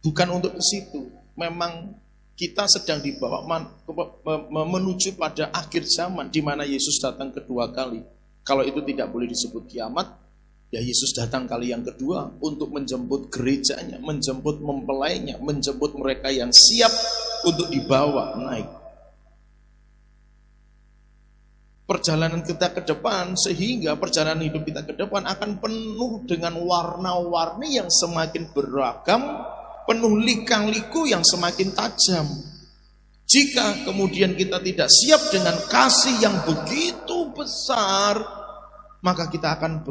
Bukan untuk ke situ. Memang kita sedang dibawa menuju pada akhir zaman di mana Yesus datang kedua kali. Kalau itu tidak boleh disebut kiamat, ya Yesus datang kali yang kedua untuk menjemput gerejanya, menjemput mempelainya, menjemput mereka yang siap untuk dibawa naik. Perjalanan kita ke depan, sehingga perjalanan hidup kita ke depan akan penuh dengan warna-warni yang semakin beragam, penuh lika-liku yang semakin tajam. Jika kemudian kita tidak siap dengan kasih yang begitu besar, maka kita akan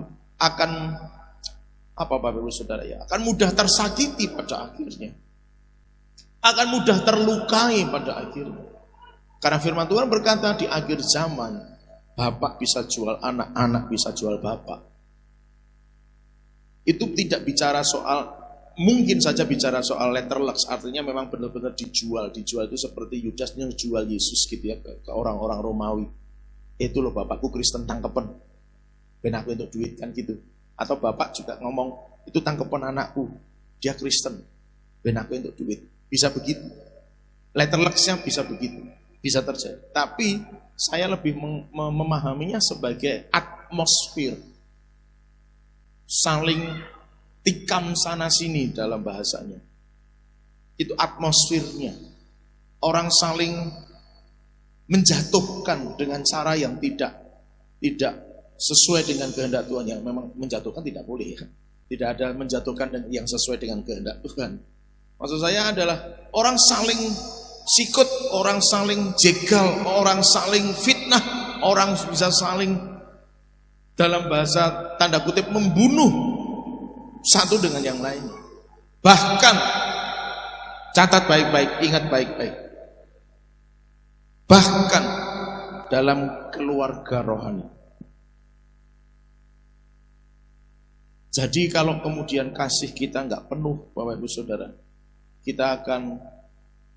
apa Bapak Ibu Saudara ya, akan mudah tersakiti pada akhirnya, akan mudah terlukai pada akhirnya. Karena firman Tuhan berkata di akhir zaman, bapak bisa jual anak, anak bisa jual bapak. Itu tidak bicara soal, mungkin saja bicara soal letterlux, artinya memang benar-benar dijual. Dijual itu seperti Yudas yang jual Yesus gitu ya ke orang-orang Romawi. Itu loh bapakku Kristen tangkepen, ben aku untuk duit kan gitu. Atau bapak juga ngomong, itu tangkepan anakku, dia Kristen, ben aku untuk duit. Bisa begitu. Letterluxnya bisa begitu, bisa terjadi. Tapi saya lebih memahaminya sebagai atmosfer, saling tikam sana sini dalam bahasanya. Itu atmosfernya. Orang saling menjatuhkan dengan cara yang tidak sesuai dengan kehendak Tuhan. Yang memang menjatuhkan tidak boleh ya. Tidak ada menjatuhkan yang sesuai dengan kehendak Tuhan. Maksud saya adalah orang saling sikut, orang saling jegal, orang saling fitnah, orang bisa saling dalam bahasa tanda kutip membunuh satu dengan yang lain. Bahkan catat baik-baik, ingat baik-baik. Bahkan dalam keluarga rohani. Jadi kalau kemudian kasih kita nggak penuh, Bapak Ibu Saudara, kita akan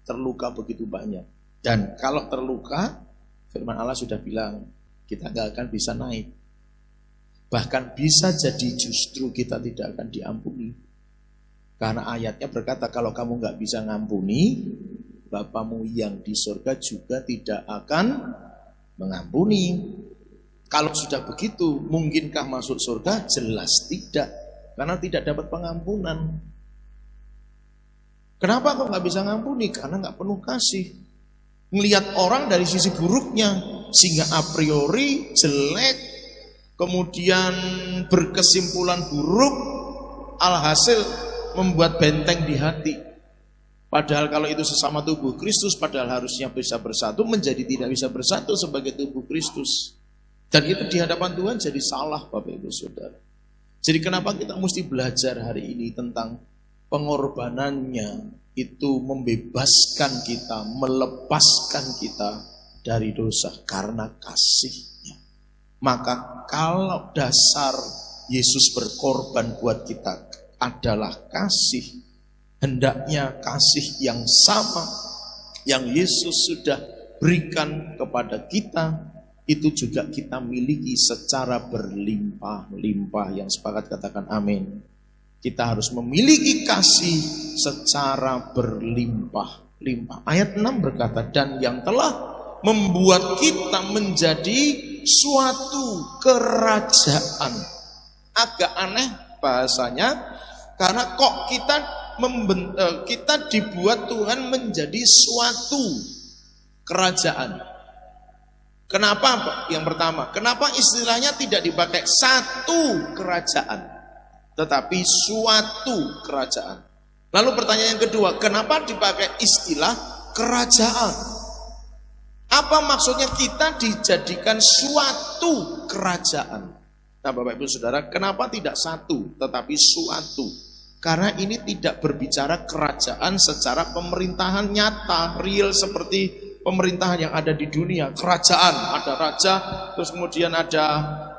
terluka begitu banyak. Dan kalau terluka, firman Allah sudah bilang, kita nggak akan bisa naik. Bahkan bisa jadi justru kita tidak akan diampuni. Karena ayatnya berkata, kalau kamu nggak bisa ngampuni, Bapamu yang di surga juga tidak akan mengampuni. Kalau sudah begitu, mungkinkah masuk surga? Jelas tidak, karena tidak dapat pengampunan. Kenapa kok nggak bisa ngampuni? Karena nggak penuh kasih. Ngelihat orang dari sisi buruknya, sehingga a priori jelek, kemudian berkesimpulan buruk, alhasil membuat benteng di hati. Padahal kalau itu sesama tubuh Kristus, padahal harusnya bisa bersatu, menjadi tidak bisa bersatu sebagai tubuh Kristus. Dan itu di hadapan Tuhan jadi salah, Bapak Ibu Saudara. Jadi kenapa kita mesti belajar hari ini tentang pengorbanannya itu membebaskan kita, melepaskan kita dari dosa karena kasihnya. Maka kalau dasar Yesus berkorban buat kita adalah kasih, hendaknya kasih yang sama yang Yesus sudah berikan kepada kita, itu juga kita miliki secara berlimpah-limpah. Yang sepakat katakan amin. Kita harus memiliki kasih secara berlimpah. limpah. Ayat 6 berkata, dan yang telah membuat kita menjadi suatu kerajaan. Agak aneh bahasanya, karena kok kita dibuat Tuhan menjadi suatu kerajaan. Kenapa? Yang pertama, kenapa istilahnya tidak dipakai satu kerajaan, tetapi suatu kerajaan? Lalu pertanyaan yang kedua, kenapa dipakai istilah kerajaan? Apa maksudnya kita dijadikan suatu kerajaan? Nah Bapak Ibu Saudara, kenapa tidak satu tetapi suatu? Karena ini tidak berbicara kerajaan secara pemerintahan nyata, real seperti pemerintahan yang ada di dunia. Kerajaan, ada raja, terus kemudian ada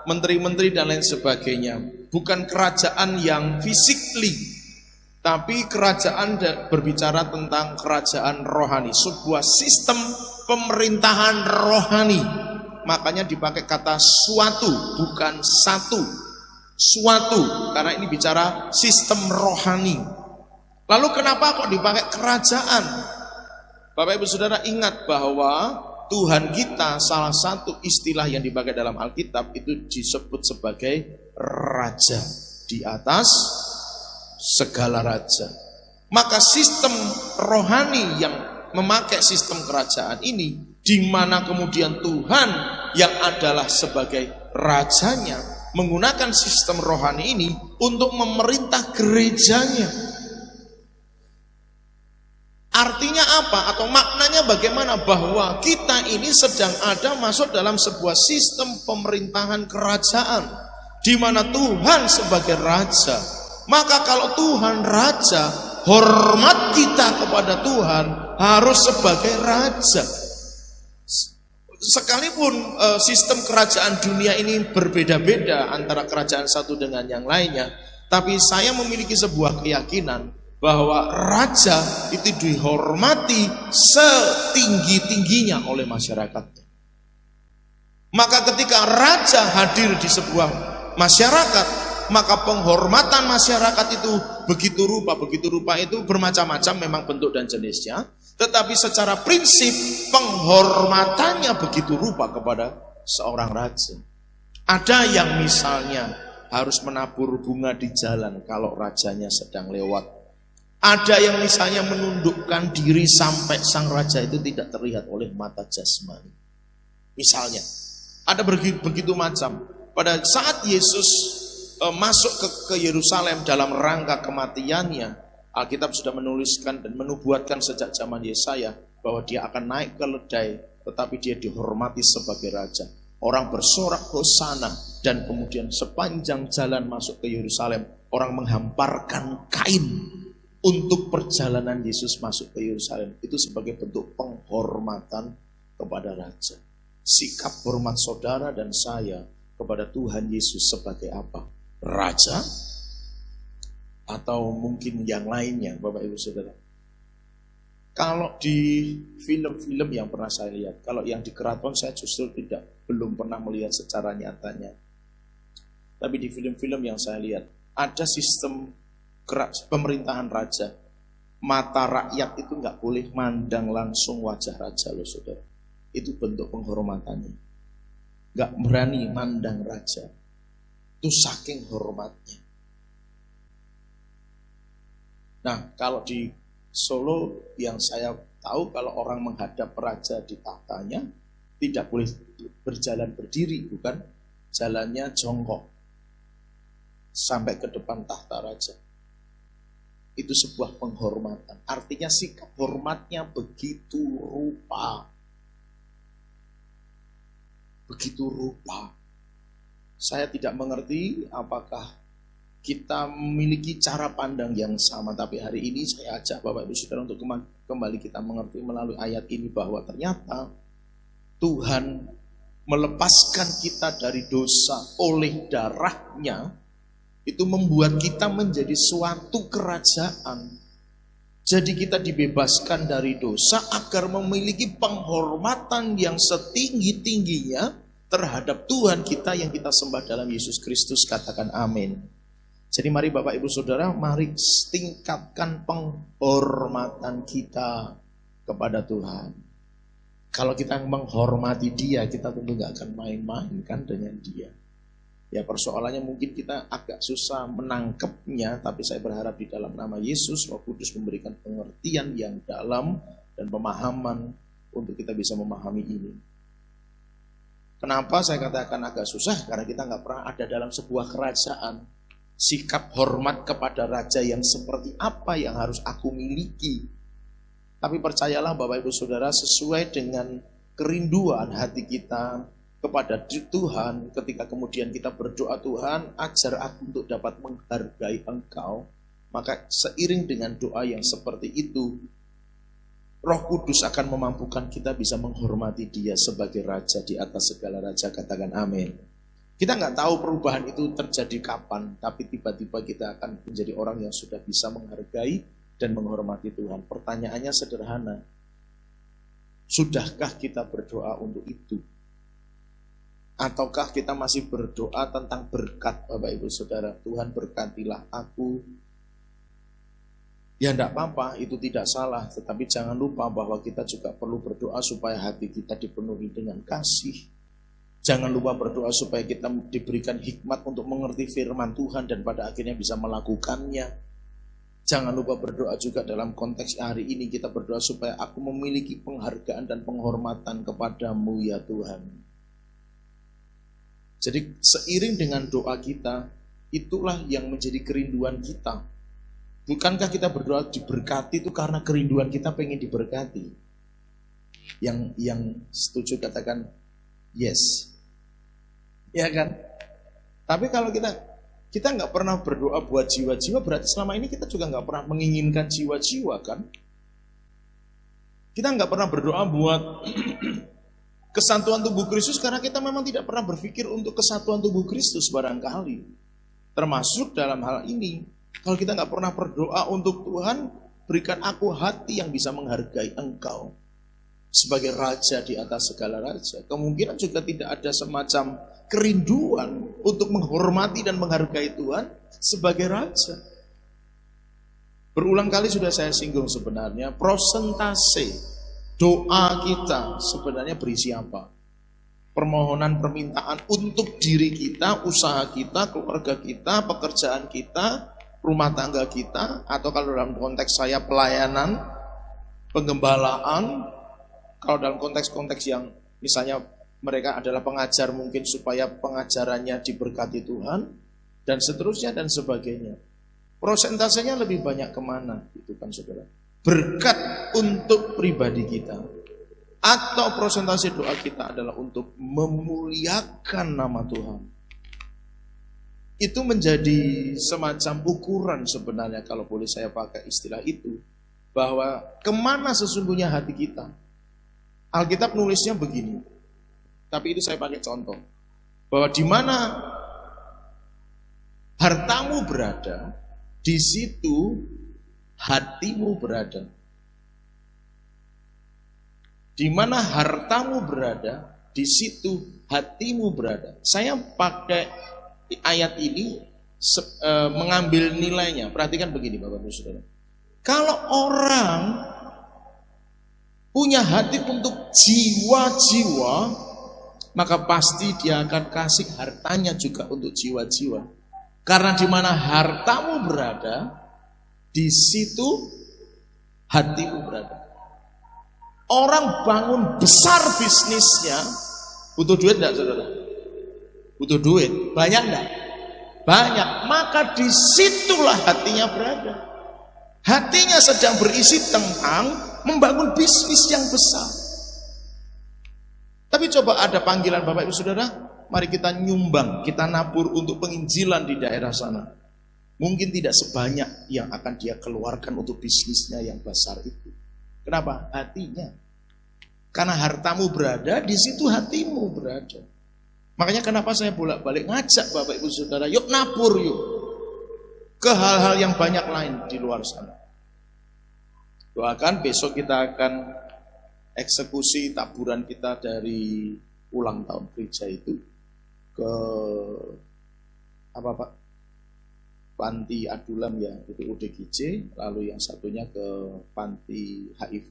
menteri-menteri dan lain sebagainya. Bukan kerajaan yang physically, tapi kerajaan berbicara tentang kerajaan rohani, sebuah sistem pemerintahan rohani. Makanya dipakai kata suatu, bukan satu. Suatu, karena ini bicara sistem rohani. Lalu kenapa kok dipakai kerajaan? Bapak Ibu Saudara ingat bahwa Tuhan kita, salah satu istilah yang dipakai dalam Alkitab itu disebut sebagai raja di atas segala raja. Maka sistem rohani yang memakai sistem kerajaan ini, di mana kemudian Tuhan yang adalah sebagai rajanya menggunakan sistem rohani ini untuk memerintah gerejanya. Artinya apa? Atau maknanya bagaimana? Bahwa kita ini sedang ada masuk dalam sebuah sistem pemerintahan kerajaan, di mana Tuhan sebagai raja. Maka kalau Tuhan raja, hormat kita kepada Tuhan harus sebagai raja. Sekalipun sistem kerajaan dunia ini berbeda-beda antara kerajaan satu dengan yang lainnya, tapi saya memiliki sebuah keyakinan bahwa raja itu dihormati setinggi-tingginya oleh masyarakat. Maka ketika raja hadir di sebuah masyarakat, maka penghormatan masyarakat itu begitu rupa itu bermacam-macam memang bentuk dan jenisnya, tetapi secara prinsip penghormatannya begitu rupa kepada seorang raja. Ada yang misalnya harus menabur bunga di jalan kalau rajanya sedang lewat. Ada yang misalnya menundukkan diri sampai sang raja itu tidak terlihat oleh mata jasmani. Misalnya, ada begitu macam. Pada saat Yesus masuk ke Yerusalem dalam rangka kematiannya, Alkitab sudah menuliskan dan menubuatkan sejak zaman Yesaya bahwa dia akan naik ke ledai, tetapi dia dihormati sebagai raja. Orang bersorak hosana, dan kemudian sepanjang jalan masuk ke Yerusalem, orang menghamparkan kain untuk perjalanan Yesus masuk ke Yerusalem. Itu sebagai bentuk penghormatan kepada raja. Sikap hormat saudara dan saya kepada Tuhan Yesus sebagai apa? Raja? Atau mungkin yang lainnya, Bapak Ibu Saudara. Kalau di film-film yang pernah saya lihat, kalau yang di keraton saya justru belum pernah melihat secara nyatanya. Tapi di film-film yang saya lihat, ada sistem pemerintahan raja. Mata rakyat itu nggak boleh mandang langsung wajah raja loh saudara. Itu bentuk penghormatannya. Nggak berani mandang raja. Itu saking hormatnya. Nah kalau di Solo yang saya tahu, kalau orang menghadap raja di tahtanya tidak boleh berjalan berdiri, bukan, jalannya jongkok sampai ke depan tahta raja. Itu sebuah penghormatan. Artinya sikap hormatnya begitu rupa. Begitu rupa. Saya tidak mengerti apakah kita memiliki cara pandang yang sama. Tapi hari ini saya ajak Bapak Ibu Saudara untuk kembali kita mengerti melalui ayat ini bahwa ternyata Tuhan melepaskan kita dari dosa oleh darahnya. Itu membuat kita menjadi suatu kerajaan. Jadi kita dibebaskan dari dosa agar memiliki penghormatan yang setinggi-tingginya terhadap Tuhan kita yang kita sembah dalam Yesus Kristus. Katakan amin. Jadi mari Bapak Ibu Saudara, mari tingkatkan penghormatan kita kepada Tuhan. Kalau kita menghormati dia, kita tentu gak akan main-main kan dengan dia. Ya persoalannya mungkin kita agak susah menangkapnya, tapi saya berharap di dalam nama Yesus, Roh Kudus memberikan pengertian yang dalam dan pemahaman untuk kita bisa memahami ini. Kenapa saya katakan agak susah? Karena kita gak pernah ada dalam sebuah kerajaan. Sikap hormat kepada raja yang seperti apa yang harus aku miliki. Tapi percayalah Bapak Ibu Saudara, sesuai dengan kerinduan hati kita kepada Tuhan, ketika kemudian kita berdoa, Tuhan ajar aku untuk dapat menghargai Engkau, maka seiring dengan doa yang seperti itu, Roh Kudus akan memampukan kita bisa menghormati Dia sebagai Raja di atas segala raja. Katakan amin. Kita nggak tahu perubahan itu terjadi kapan, tapi tiba-tiba kita akan menjadi orang yang sudah bisa menghargai dan menghormati Tuhan. Pertanyaannya sederhana. Sudahkah kita berdoa untuk itu? Ataukah kita masih berdoa tentang berkat, Bapak Ibu Saudara? Tuhan berkatilah aku. Ya enggak apa-apa, itu tidak salah. Tetapi jangan lupa bahwa kita juga perlu berdoa supaya hati kita dipenuhi dengan kasih. Jangan lupa berdoa supaya kita diberikan hikmat untuk mengerti firman Tuhan dan pada akhirnya bisa melakukannya. Jangan lupa berdoa juga dalam konteks hari ini, kita berdoa supaya aku memiliki penghargaan dan penghormatan kepadamu ya Tuhan. Jadi seiring dengan doa kita, itulah yang menjadi kerinduan kita. Bukankah kita berdoa diberkati itu karena kerinduan kita pengen diberkati? Yang setuju katakan yes. Ya kan? Tapi kalau kita nggak pernah berdoa buat jiwa-jiwa, berarti selama ini kita juga nggak pernah menginginkan jiwa-jiwa kan? Kita nggak pernah berdoa buat kesatuan tubuh Kristus karena kita memang tidak pernah berpikir untuk kesatuan tubuh Kristus barangkali. Termasuk dalam hal ini, kalau kita nggak pernah berdoa untuk Tuhan, berikan aku hati yang bisa menghargai Engkau sebagai Raja di atas segala raja. Kemungkinan juga tidak ada semacam kerinduan untuk menghormati dan menghargai Tuhan sebagai Raja. Berulang kali sudah saya singgung sebenarnya, prosentase doa kita sebenarnya berisi apa? Permohonan, permintaan untuk diri kita, usaha kita, keluarga kita, pekerjaan kita, rumah tangga kita, atau kalau dalam konteks saya pelayanan, penggembalaan. Kalau dalam konteks-konteks yang misalnya mereka adalah pengajar mungkin supaya pengajarannya diberkati Tuhan dan seterusnya dan sebagainya. Prosentasenya lebih banyak kemana? Itu kan saudara. Berkat untuk pribadi kita atau prosentase doa kita adalah untuk memuliakan nama Tuhan. Itu menjadi semacam ukuran sebenarnya kalau boleh saya pakai istilah itu. Bahwa kemana sesungguhnya hati kita. Alkitab nulisnya begini, tapi itu saya pakai contoh, bahwa di mana hartamu berada, di situ hatimu berada. Di mana hartamu berada, di situ hatimu berada. Saya pakai ayat ini mengambil nilainya. Perhatikan begini Bapak Ibu Saudara. Kalau orang punya hati untuk jiwa-jiwa, maka pasti dia akan kasih hartanya juga untuk jiwa-jiwa. Karena di mana hartamu berada, di situ hatimu berada. Orang bangun besar bisnisnya, butuh duit enggak saudara? Butuh duit, banyak enggak? Banyak, maka disitulah hatinya berada. Hatinya sedang berisi tentang membangun bisnis yang besar. Tapi coba ada panggilan Bapak Ibu Saudara, mari kita nyumbang, kita nabur untuk penginjilan di daerah sana. Mungkin tidak sebanyak yang akan dia keluarkan untuk bisnisnya yang besar itu. Kenapa? Hatinya. Karena hartamu berada, di situ hatimu berada. Makanya kenapa saya bolak-balik ngajak Bapak Ibu Saudara, yuk nabur yuk. Ke hal-hal yang banyak lain di luar sana. Doakan besok kita akan eksekusi taburan kita dari ulang tahun gereja itu ke apa Pak? Panti Adulam ya, itu UDGJ, lalu yang satunya ke Panti HIV.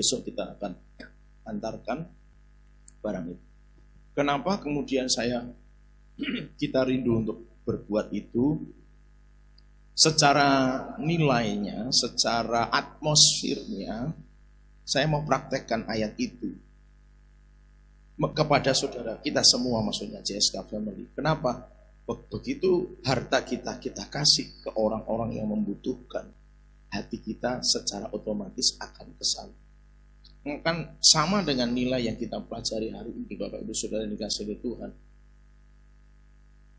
besok kita akan antarkan barang itu. Kenapa kemudian kita rindu untuk berbuat itu? Secara nilainya, secara atmosfernya, saya mau praktekkan ayat itu kepada saudara kita semua, maksudnya JSK Family. Kenapa? Begitu harta kita kasih ke orang-orang yang membutuhkan, hati kita secara otomatis akan kesana. Kan sama dengan nilai yang kita pelajari hari ini, Bapak Ibu Saudara yang dikasihi oleh Tuhan.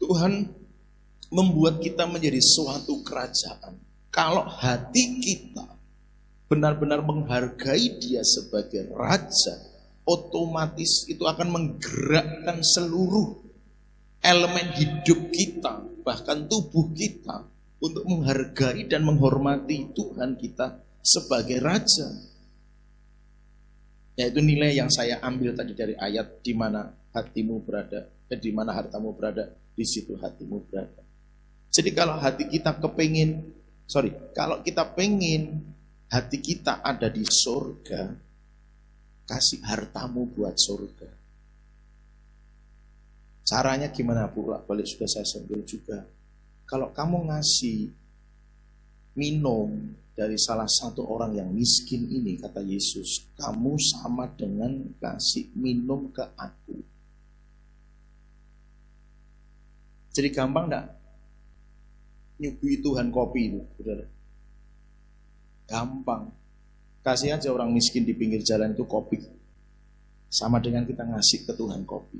Tuhan membuat kita menjadi suatu kerajaan. Kalau hati kita benar-benar menghargai Dia sebagai Raja, otomatis itu akan menggerakkan seluruh elemen hidup kita, bahkan tubuh kita, untuk menghargai dan menghormati Tuhan kita sebagai Raja. Yaitu nilai yang saya ambil tadi dari ayat, di mana hatimu berada, di mana hartamu berada, di situ hatimu berada. Jadi kalau hati kita kalau kita pengen hati kita ada di surga, kasih hartamu buat surga. Caranya gimana pula? Balik sudah saya sambil juga. Kalau kamu ngasih minum dari salah satu orang yang miskin ini, kata Yesus, kamu sama dengan kasih minum ke aku. Jadi gampang enggak? Nyuguhi Tuhan kopi itu, saudara. Gampang. Kasih aja orang miskin di pinggir jalan itu kopi. Sama dengan kita ngasih ke Tuhan kopi.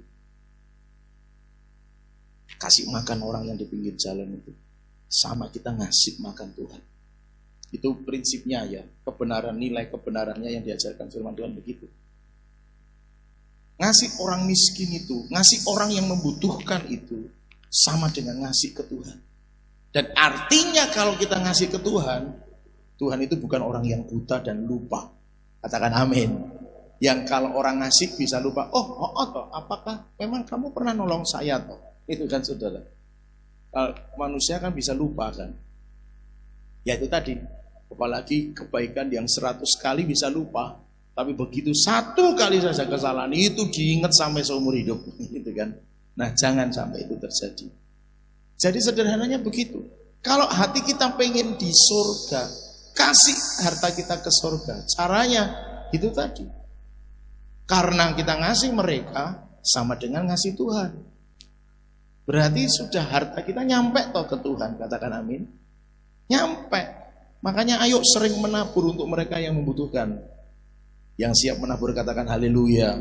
Kasih makan orang yang di pinggir jalan itu, sama kita ngasih makan Tuhan. Itu prinsipnya ya, kebenaran, nilai kebenarannya yang diajarkan firman Tuhan begitu. Ngasih orang miskin itu, ngasih orang yang membutuhkan itu, sama dengan ngasih ke Tuhan. Dan artinya kalau kita ngasih ke Tuhan, Tuhan itu bukan orang yang buta dan lupa. Katakan amin. Yang kalau orang ngasih bisa lupa, toh, apakah memang kamu pernah nolong saya toh? Itu kan saudara. Manusia kan bisa lupa kan. Ya itu tadi. Apalagi kebaikan yang 100 kali bisa lupa, tapi begitu 1 kali saja kesalahan itu diingat sampai seumur hidup, gitu kan. Nah, jangan sampai itu terjadi. Jadi sederhananya begitu. Kalau hati kita pengen di surga, kasih harta kita ke surga. Caranya itu tadi. Karena kita ngasih mereka sama dengan ngasih Tuhan. Berarti sudah harta kita nyampe toh ke Tuhan, katakan amin. Nyampe. Makanya ayo sering menabur untuk mereka yang membutuhkan. Yang siap menabur katakan haleluya.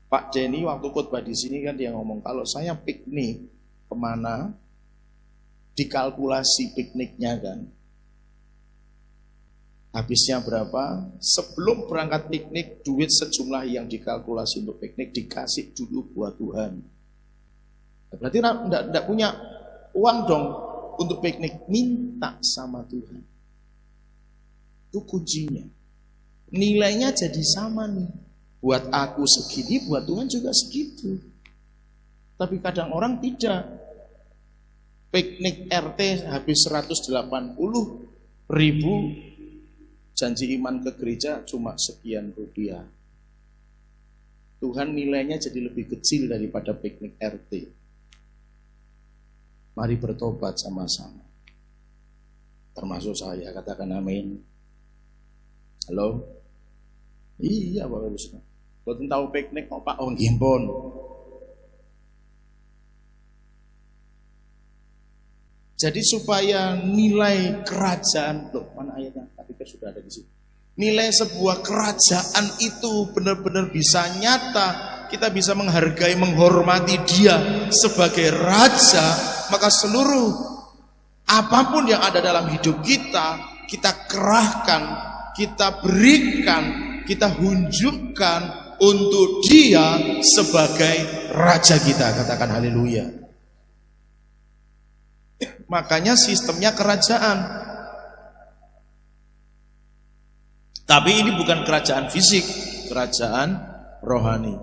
Pak Denny waktu khotbah di sini kan dia ngomong, kalau saya piknik kemana, dikalkulasi pikniknya kan. Habisnya berapa? Sebelum berangkat piknik, duit sejumlah yang dikalkulasi untuk piknik dikasih dulu buat Tuhan. Berarti enggak punya uang dong untuk piknik, minta sama Tuhan. Itu kuncinya. Nilainya jadi sama nih. Buat aku segini, buat Tuhan juga segitu. Tapi kadang orang tidak. Piknik RT habis 180.000, janji iman ke gereja cuma sekian rupiah. Tuhan nilainya jadi lebih kecil daripada piknik RT. Mari bertobat sama-sama. Termasuk saya, katakan amin. Halo? Iya Bapak Ibu Saudara. Boten tahu piknik kok Pak nggih pun. Jadi supaya nilai kerajaan, loh mana ayatnya? Tapi sudah ada di sini. Nilai sebuah kerajaan itu benar-benar bisa nyata, kita bisa menghargai, menghormati Dia sebagai Raja, maka seluruh apapun yang ada dalam hidup kita, kita kerahkan, kita berikan, kita hunjukkan untuk Dia sebagai Raja kita. Katakan haleluya. Makanya sistemnya kerajaan. Tapi ini bukan kerajaan fisik, kerajaan rohani.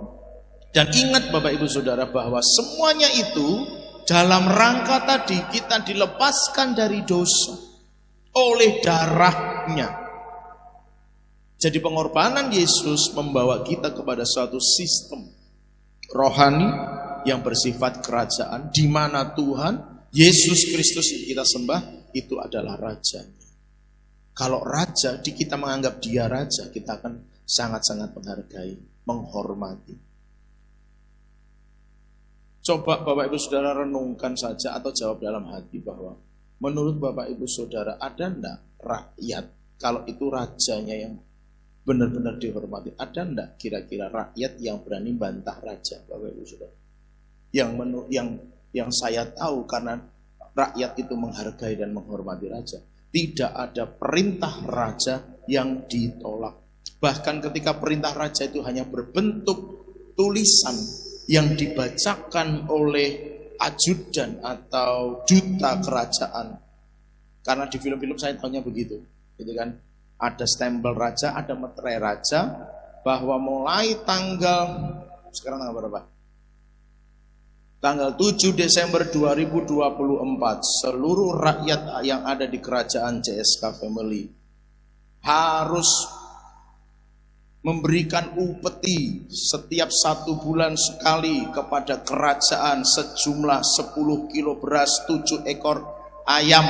Dan ingat Bapak Ibu Saudara bahwa semuanya itu dalam rangka tadi kita dilepaskan dari dosa oleh darahnya. Jadi pengorbanan Yesus membawa kita kepada suatu sistem rohani yang bersifat kerajaan, di mana Tuhan Yesus Kristus yang kita sembah itu adalah rajanya. Kalau raja, kita menganggap dia raja, kita akan sangat-sangat menghargai, menghormati. Coba Bapak Ibu Saudara renungkan saja atau jawab dalam hati bahwa menurut Bapak Ibu Saudara ada enggak rakyat, kalau itu rajanya yang benar-benar dihormati, ada enggak kira-kira rakyat yang berani bantah raja, Bapak Ibu Saudara? Yang saya tahu, karena rakyat itu menghargai dan menghormati raja, tidak ada perintah raja yang ditolak. Bahkan ketika perintah raja itu hanya berbentuk tulisan yang dibacakan oleh ajudan atau duta kerajaan. Karena di film-film saya tahunya begitu, gitu kan? Ada stempel raja, ada meterai raja, bahwa mulai sekarang tanggal berapa? Tanggal 7 Desember 2024, seluruh rakyat yang ada di kerajaan CSK Family harus memberikan upeti setiap 1 bulan sekali kepada kerajaan sejumlah 10 kilo beras, 7 ekor ayam,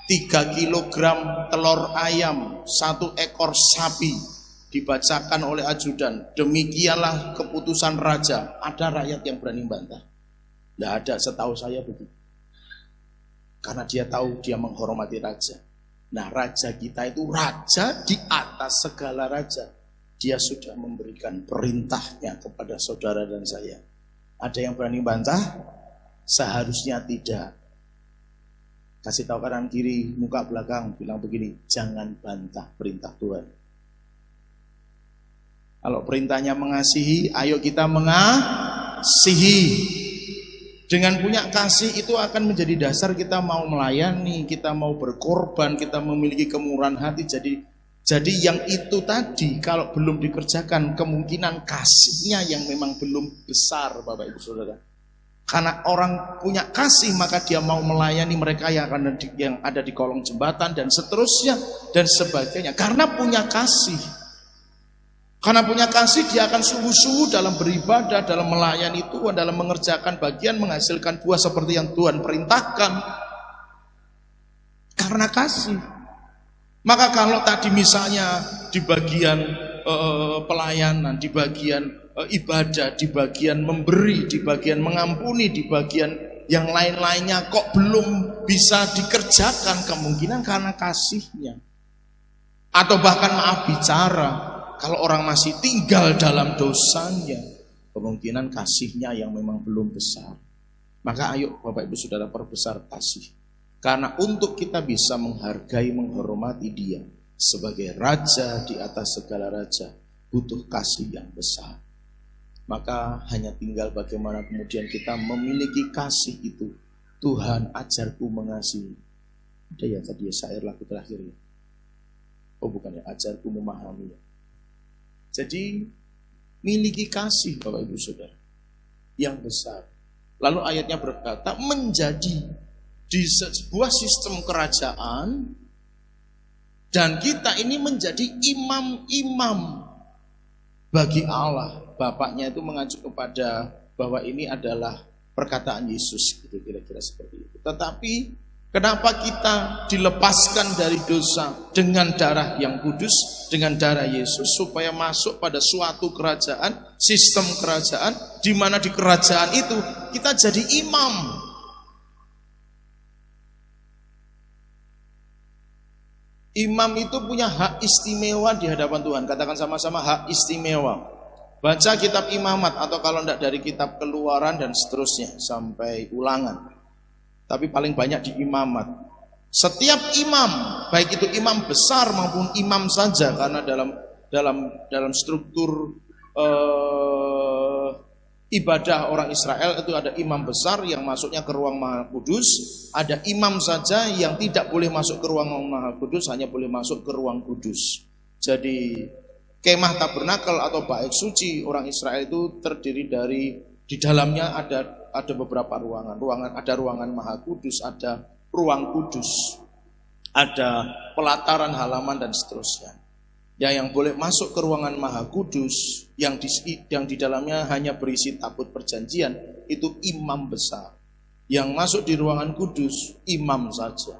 3 kilogram telur ayam, 1 ekor sapi. Dibacakan oleh ajudan, demikianlah keputusan raja. Ada rakyat yang berani bantah? Tidak ada, setahu saya begitu. Karena dia tahu dia menghormati raja. Nah, raja kita itu raja di atas segala raja. Dia sudah memberikan perintahnya kepada saudara dan saya. Ada yang berani bantah? Seharusnya tidak. Kasih tahu kanan kiri, muka belakang, bilang begini, jangan bantah perintah Tuhan. Kalau perintahnya mengasihi, ayo kita mengasihi. Dengan punya kasih itu akan menjadi dasar kita mau melayani, kita mau berkorban, kita memiliki kemurahan hati. Jadi yang itu tadi kalau belum dikerjakan, kemungkinan kasihnya yang memang belum besar, Bapak Ibu Saudara. Karena orang punya kasih, maka dia mau melayani mereka yang ada di kolong jembatan dan seterusnya dan sebagainya. Karena punya kasih. Karena punya kasih, dia akan sungguh-sungguh dalam beribadah, dalam melayani Tuhan, dalam mengerjakan bagian, menghasilkan buah seperti yang Tuhan perintahkan. Karena kasih. Maka kalau tadi misalnya di bagian pelayanan, di bagian ibadah, di bagian memberi, di bagian mengampuni, di bagian yang lain-lainnya kok belum bisa dikerjakan, kemungkinan karena kasihnya. Atau bahkan maaf bicara, kalau orang masih tinggal dalam dosanya, kemungkinan kasihnya yang memang belum besar. Maka ayo Bapak Ibu Saudara perbesar kasih. Karena untuk kita bisa menghargai, menghormati dia sebagai raja di atas segala raja, butuh kasih yang besar. Maka hanya tinggal bagaimana kemudian kita memiliki kasih itu. Tuhan ajarku mengasihi. Ada ya tadi ya syair lagu terakhir ya. Oh bukan ya, ajarku memahami ya. Jadi miliki kasih Bapak Ibu Saudara yang besar. Lalu ayatnya berkata menjadi di sebuah sistem kerajaan dan kita ini menjadi imam-imam bagi Allah. Bapaknya itu mengacu kepada bahwa ini adalah perkataan Yesus, gitu kira-kira seperti itu. Tetapi kenapa kita dilepaskan dari dosa dengan darah yang kudus, dengan darah Yesus, supaya masuk pada suatu kerajaan, sistem kerajaan, di mana di kerajaan itu kita jadi imam. Imam itu punya hak istimewa di hadapan Tuhan. Katakan sama-sama, hak istimewa. Baca kitab imamat, atau kalau tidak dari kitab Keluaran dan seterusnya sampai Ulangan. Tapi paling banyak di imamat. Setiap imam, baik itu imam besar maupun imam saja, karena dalam struktur ibadah orang Israel itu ada imam besar yang masuknya ke ruang Maha Kudus, ada imam saja yang tidak boleh masuk ke ruang Maha Kudus, hanya boleh masuk ke ruang kudus. Jadi kemah tabernakel atau bait suci orang Israel itu terdiri dari, di dalamnya ada beberapa ruangan, ada ruangan Maha Kudus, ada ruang kudus, ada pelataran halaman dan seterusnya. Ya, yang boleh masuk ke ruangan Maha Kudus yang di dalamnya hanya berisi tabut perjanjian itu imam besar. Yang masuk di ruangan kudus imam saja.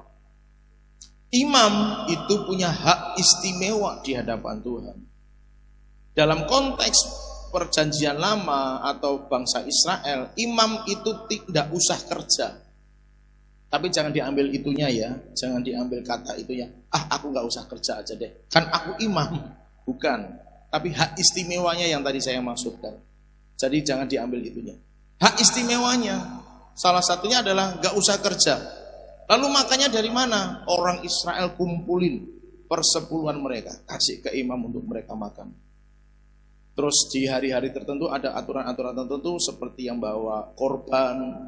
Imam itu punya hak istimewa di hadapan Tuhan. Dalam konteks perjanjian lama atau bangsa Israel, imam itu tidak usah kerja. Tapi jangan diambil itunya ya, jangan diambil kata itunya. Aku nggak usah kerja aja deh, kan aku imam. Bukan, tapi hak istimewanya yang tadi saya maksudkan. Jadi jangan diambil itunya. Hak istimewanya salah satunya adalah nggak usah kerja. Lalu makanya dari mana? Orang Israel kumpulin persepuluhan mereka, kasih ke imam untuk mereka makan. Terus di hari-hari tertentu ada aturan-aturan tertentu seperti yang bawa korban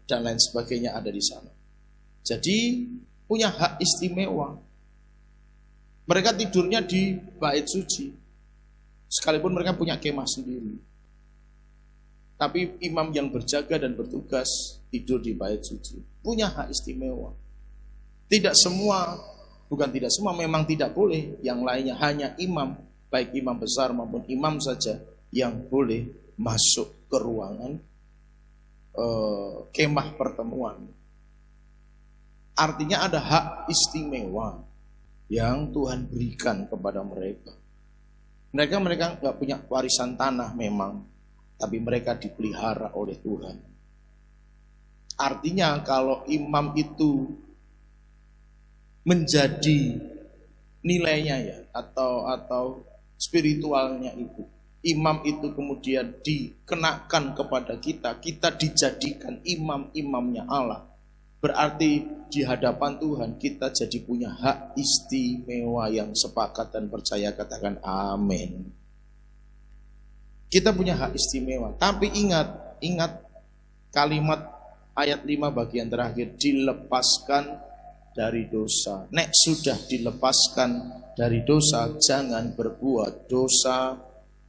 dan lain sebagainya ada di sana. Jadi punya hak istimewa. Mereka tidurnya di bait suci, sekalipun mereka punya kemah sendiri. Tapi imam yang berjaga dan bertugas tidur di bait suci, punya hak istimewa. Tidak semua, bukan tidak semua, memang tidak boleh. Yang lainnya hanya imam, baik imam besar maupun imam saja yang boleh masuk ke ruangan kemah pertemuan. Artinya ada hak istimewa yang Tuhan berikan kepada mereka. Mereka nggak punya warisan tanah memang, tapi mereka dipelihara oleh Tuhan. Artinya kalau imam itu menjadi nilainya ya, atau spiritualnya itu, imam itu kemudian dikenakan kepada kita, kita dijadikan imam-imamnya Allah. Berarti di hadapan Tuhan kita jadi punya hak istimewa yang sepakat dan percaya, katakan amin. Kita punya hak istimewa, tapi ingat kalimat ayat 5 bagian terakhir, dilepaskan dari dosa. Nek sudah dilepaskan dari dosa, jangan berbuat dosa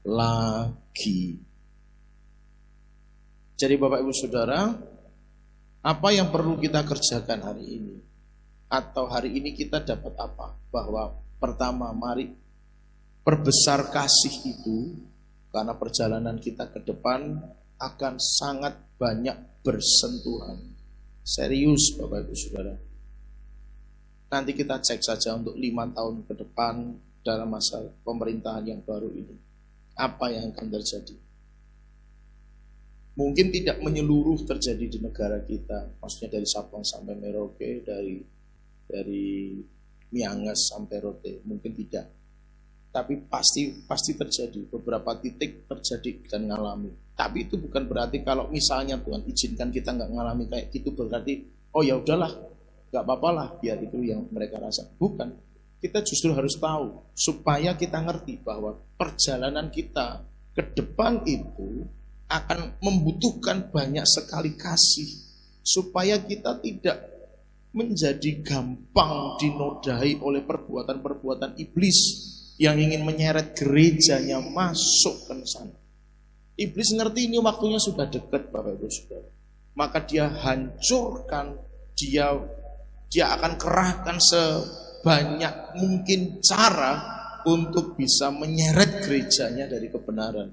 lagi. Jadi Bapak Ibu Saudara, apa yang perlu kita kerjakan hari ini? Atau hari ini kita dapat apa? Bahwa pertama, mari perbesar kasih itu, karena perjalanan kita ke depan akan sangat banyak bersentuhan. Serius Bapak Ibu Saudara. Nanti kita cek saja untuk 5 tahun ke depan dalam masa pemerintahan yang baru ini. Apa yang akan terjadi? Mungkin tidak menyeluruh terjadi di negara kita, maksudnya dari Sabang sampai Merauke, dari Miangas sampai Rote, mungkin tidak. Tapi pasti terjadi, beberapa titik terjadi dan ngalami. Tapi itu bukan berarti kalau misalnya Tuhan izinkan kita nggak ngalami kayak gitu, berarti oh ya udahlah, nggak apa-apa lah, biar itu yang mereka rasa. Bukan, kita justru harus tahu supaya kita ngerti bahwa perjalanan kita ke depan itu akan membutuhkan banyak sekali kasih, supaya kita tidak menjadi gampang dinodai oleh perbuatan-perbuatan iblis yang ingin menyeret gerejanya masuk ke sana. Iblis ngerti ini waktunya sudah dekat Bapak Ibu Saudara. Maka dia hancurkan, dia akan kerahkan sebanyak mungkin cara untuk bisa menyeret gerejanya dari kebenaran.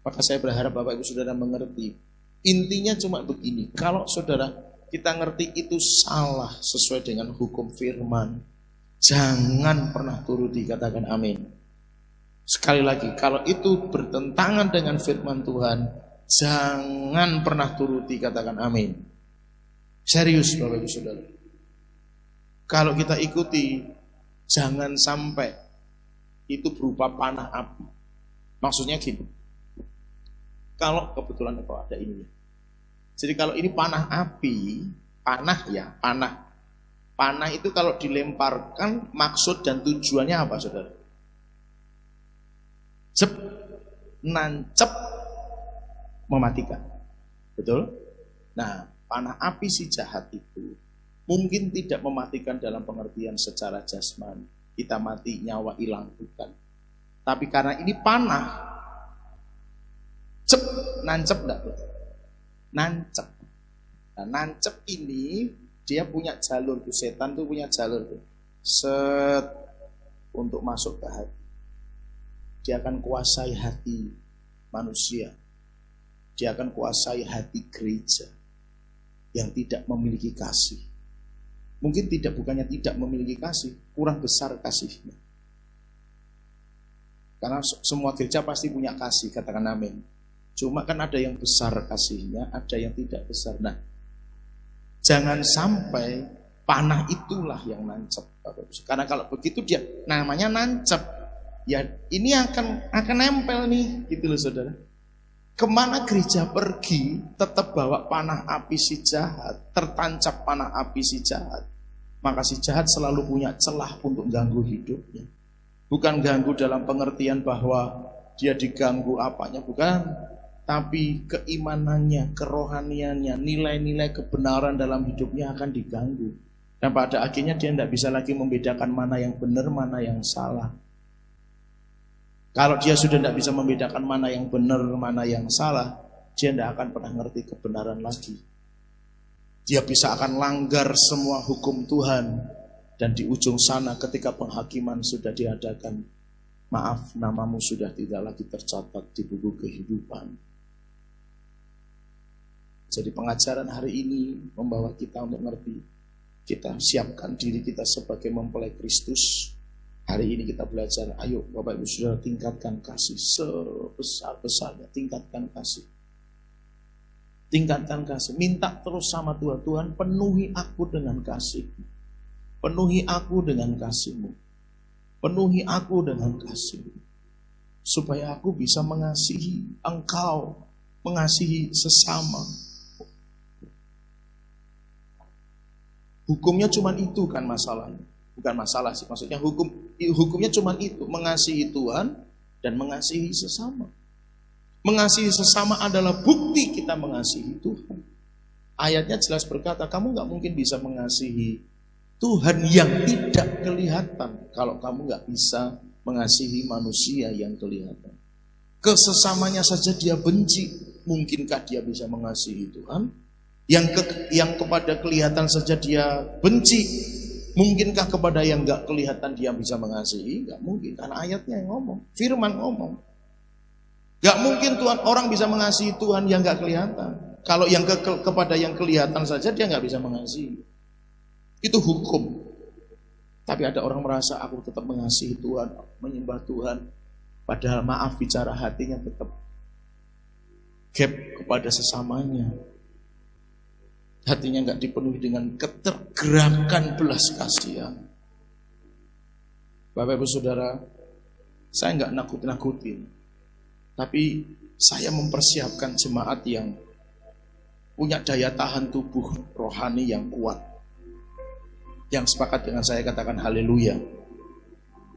Maka saya berharap Bapak Ibu Saudara mengerti. Intinya cuma begini, kalau saudara kita ngerti itu salah sesuai dengan hukum firman, jangan pernah turuti, katakan amin. Sekali lagi, kalau itu bertentangan dengan firman Tuhan, jangan pernah turuti, katakan amin. Serius Bapak Ibu Saudara. Kalau kita ikuti, jangan sampai itu berupa panah api. Maksudnya gini, kalau kebetulan kalau ada ini ya. Jadi kalau ini panah api, panah itu kalau dilemparkan maksud dan tujuannya apa saudara? Nancep, mematikan. Betul? Nah, panah api si jahat itu mungkin tidak mematikan dalam pengertian secara jasmani. Kita mati, nyawa hilang, bukan. Tapi karena ini panah, nancep enggak betul? Nancep. Nah, nancep ini dia punya jalur tuh, setan tuh punya jalur tuh. Set, untuk masuk ke hati. Dia akan kuasai hati manusia. Dia akan kuasai hati gereja yang tidak memiliki kasih. Mungkin bukannya tidak memiliki kasih, kurang besar kasihnya. Karena semua gereja pasti punya kasih, katakan amin. Cuma kan ada yang besar kasihnya, ada yang tidak besar. Nah, jangan sampai panah itulah yang nancep. Karena kalau begitu dia namanya nancep. Ya ini akan nempel nih, gitu loh saudara. Kemana gereja pergi, tetap bawa panah api si jahat, tertancap panah api si jahat. Maka si jahat selalu punya celah untuk ganggu hidupnya. Bukan ganggu dalam pengertian bahwa dia diganggu apanya, bukan. Tapi keimanannya, kerohaniannya, nilai-nilai kebenaran dalam hidupnya akan diganggu. Dan pada akhirnya dia tidak bisa lagi membedakan mana yang benar, mana yang salah. Kalau dia sudah tidak bisa membedakan mana yang benar, mana yang salah, dia tidak akan pernah ngerti kebenaran lagi. Dia bisa akan langgar semua hukum Tuhan. Dan di ujung sana ketika penghakiman sudah diadakan, maaf, namamu sudah tidak lagi tercatat di buku kehidupan. Jadi pengajaran hari ini membawa kita untuk ngerti. Kita siapkan diri kita sebagai mempelai Kristus. Hari ini kita belajar, ayo Bapak Ibu Saudara tingkatkan kasih sebesar-besarnya, tingkatkan kasih. Tingkatkan kasih, minta terus sama Tuhan. Tuhan penuhi aku dengan kasih-Mu. Penuhi aku dengan kasih-Mu. Penuhi aku dengan kasih-Mu. Supaya aku bisa mengasihi Engkau, mengasihi sesama. Hukumnya cuma itu kan masalahnya. Bukan masalah sih, maksudnya hukumnya cuma itu, mengasihi Tuhan dan mengasihi sesama. Mengasihi sesama adalah bukti kita mengasihi Tuhan. Ayatnya jelas berkata, kamu gak mungkin bisa mengasihi Tuhan yang tidak kelihatan kalau kamu gak bisa mengasihi manusia yang kelihatan. Kesesamanya saja dia benci, mungkinkah dia bisa mengasihi Tuhan? Yang kepada kelihatan saja dia benci, mungkinkah kepada yang gak kelihatan dia bisa mengasihi? Gak mungkin, karena ayatnya yang ngomong, firman ngomong. Gak mungkin Tuhan orang bisa mengasihi Tuhan yang gak kelihatan. Kalau yang kepada yang kelihatan saja dia gak bisa mengasihi. Itu hukum. Tapi ada orang merasa aku tetap mengasihi Tuhan, menyembah Tuhan. Padahal maaf bicara hatinya tetap gap kepada sesamanya. Hatinya gak dipenuhi dengan ketergerakan belas kasihan. Bapak Ibu Saudara, saya gak nakut-nakutin. Tapi saya mempersiapkan jemaat yang punya daya tahan tubuh rohani yang kuat. Yang sepakat dengan saya katakan haleluya.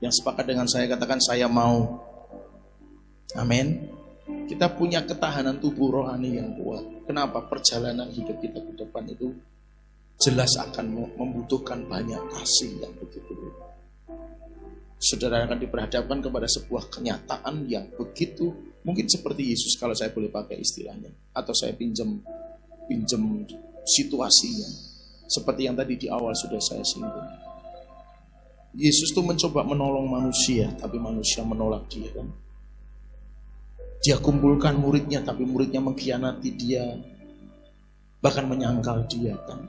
Yang sepakat dengan saya katakan saya mau. Amin. Kita punya ketahanan tubuh rohani yang kuat. Kenapa? Perjalanan hidup kita ke depan itu jelas akan membutuhkan banyak kasih yang begitu. Saudara akan diperhadapkan kepada sebuah kenyataan yang begitu, mungkin seperti Yesus kalau saya boleh pakai istilahnya, atau saya pinjam situasinya, seperti yang tadi di awal sudah saya singgung. Yesus tuh mencoba menolong manusia, tapi manusia menolak dia kan. Dia kumpulkan muridnya, tapi muridnya mengkhianati dia, bahkan menyangkal dia kan.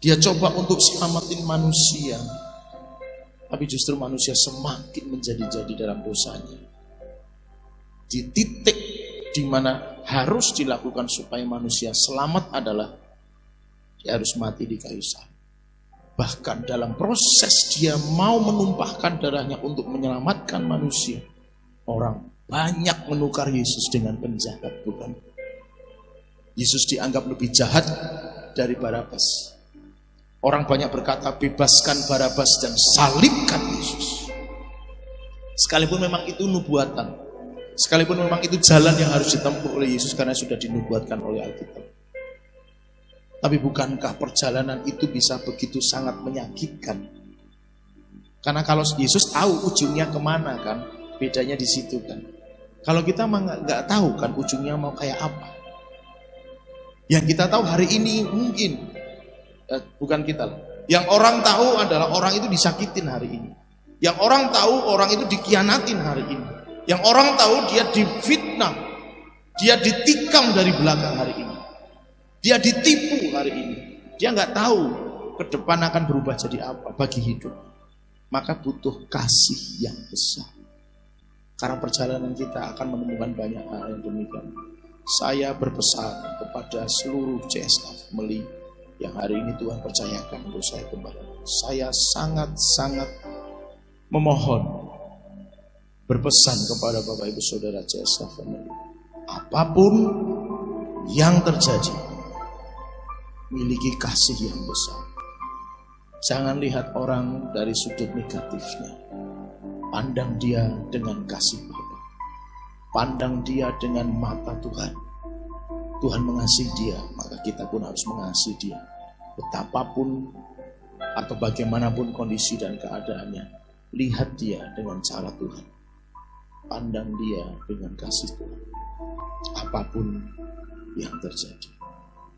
Dia coba untuk selamatin manusia, tapi justru manusia semakin menjadi-jadi dalam dosanya. Di titik di mana harus dilakukan supaya manusia selamat adalah dia harus mati di kayu salib. Bahkan dalam proses dia mau menumpahkan darahnya untuk menyelamatkan manusia, orang banyak menukar Yesus dengan penjahat, bukan? Yesus dianggap lebih jahat dari Barabas. Orang banyak berkata, bebaskan Barabas dan salibkan Yesus. Sekalipun memang itu nubuatan, sekalipun memang itu jalan yang harus ditempuh oleh Yesus karena sudah dinubuatkan oleh Alkitab. Tapi bukankah perjalanan itu bisa begitu sangat menyakitkan? Karena kalau Yesus tahu ujungnya kemana kan, bedanya di situ kan. Kalau kita nggak tahu kan ujungnya mau kayak apa. Yang kita tahu hari ini mungkin bukan kita lah. Yang orang tahu adalah orang itu disakitin hari ini. Yang orang tahu orang itu dikhianatin hari ini. Yang orang tahu dia difitnah. Dia ditikam dari belakang hari ini. Dia ditipu hari ini. Dia nggak tahu ke depan akan berubah jadi apa bagi hidup. Maka butuh kasih yang besar. Karena perjalanan kita akan menemukan banyak hal yang demikian. Saya berpesan kepada seluruh CSK Family yang hari ini Tuhan percayakan untuk saya kembali. Saya sangat-sangat memohon, berpesan kepada Bapak Ibu Saudara CSK Family. Apapun yang terjadi, miliki kasih yang besar. Jangan lihat orang dari sudut negatifnya. Pandang dia dengan kasih Bapa. Pandang dia dengan mata Tuhan. Tuhan mengasihi dia, maka kita pun harus mengasihi dia. Betapapun atau bagaimanapun kondisi dan keadaannya, lihat dia dengan cara Tuhan. Pandang dia dengan kasih Tuhan. Apapun yang terjadi.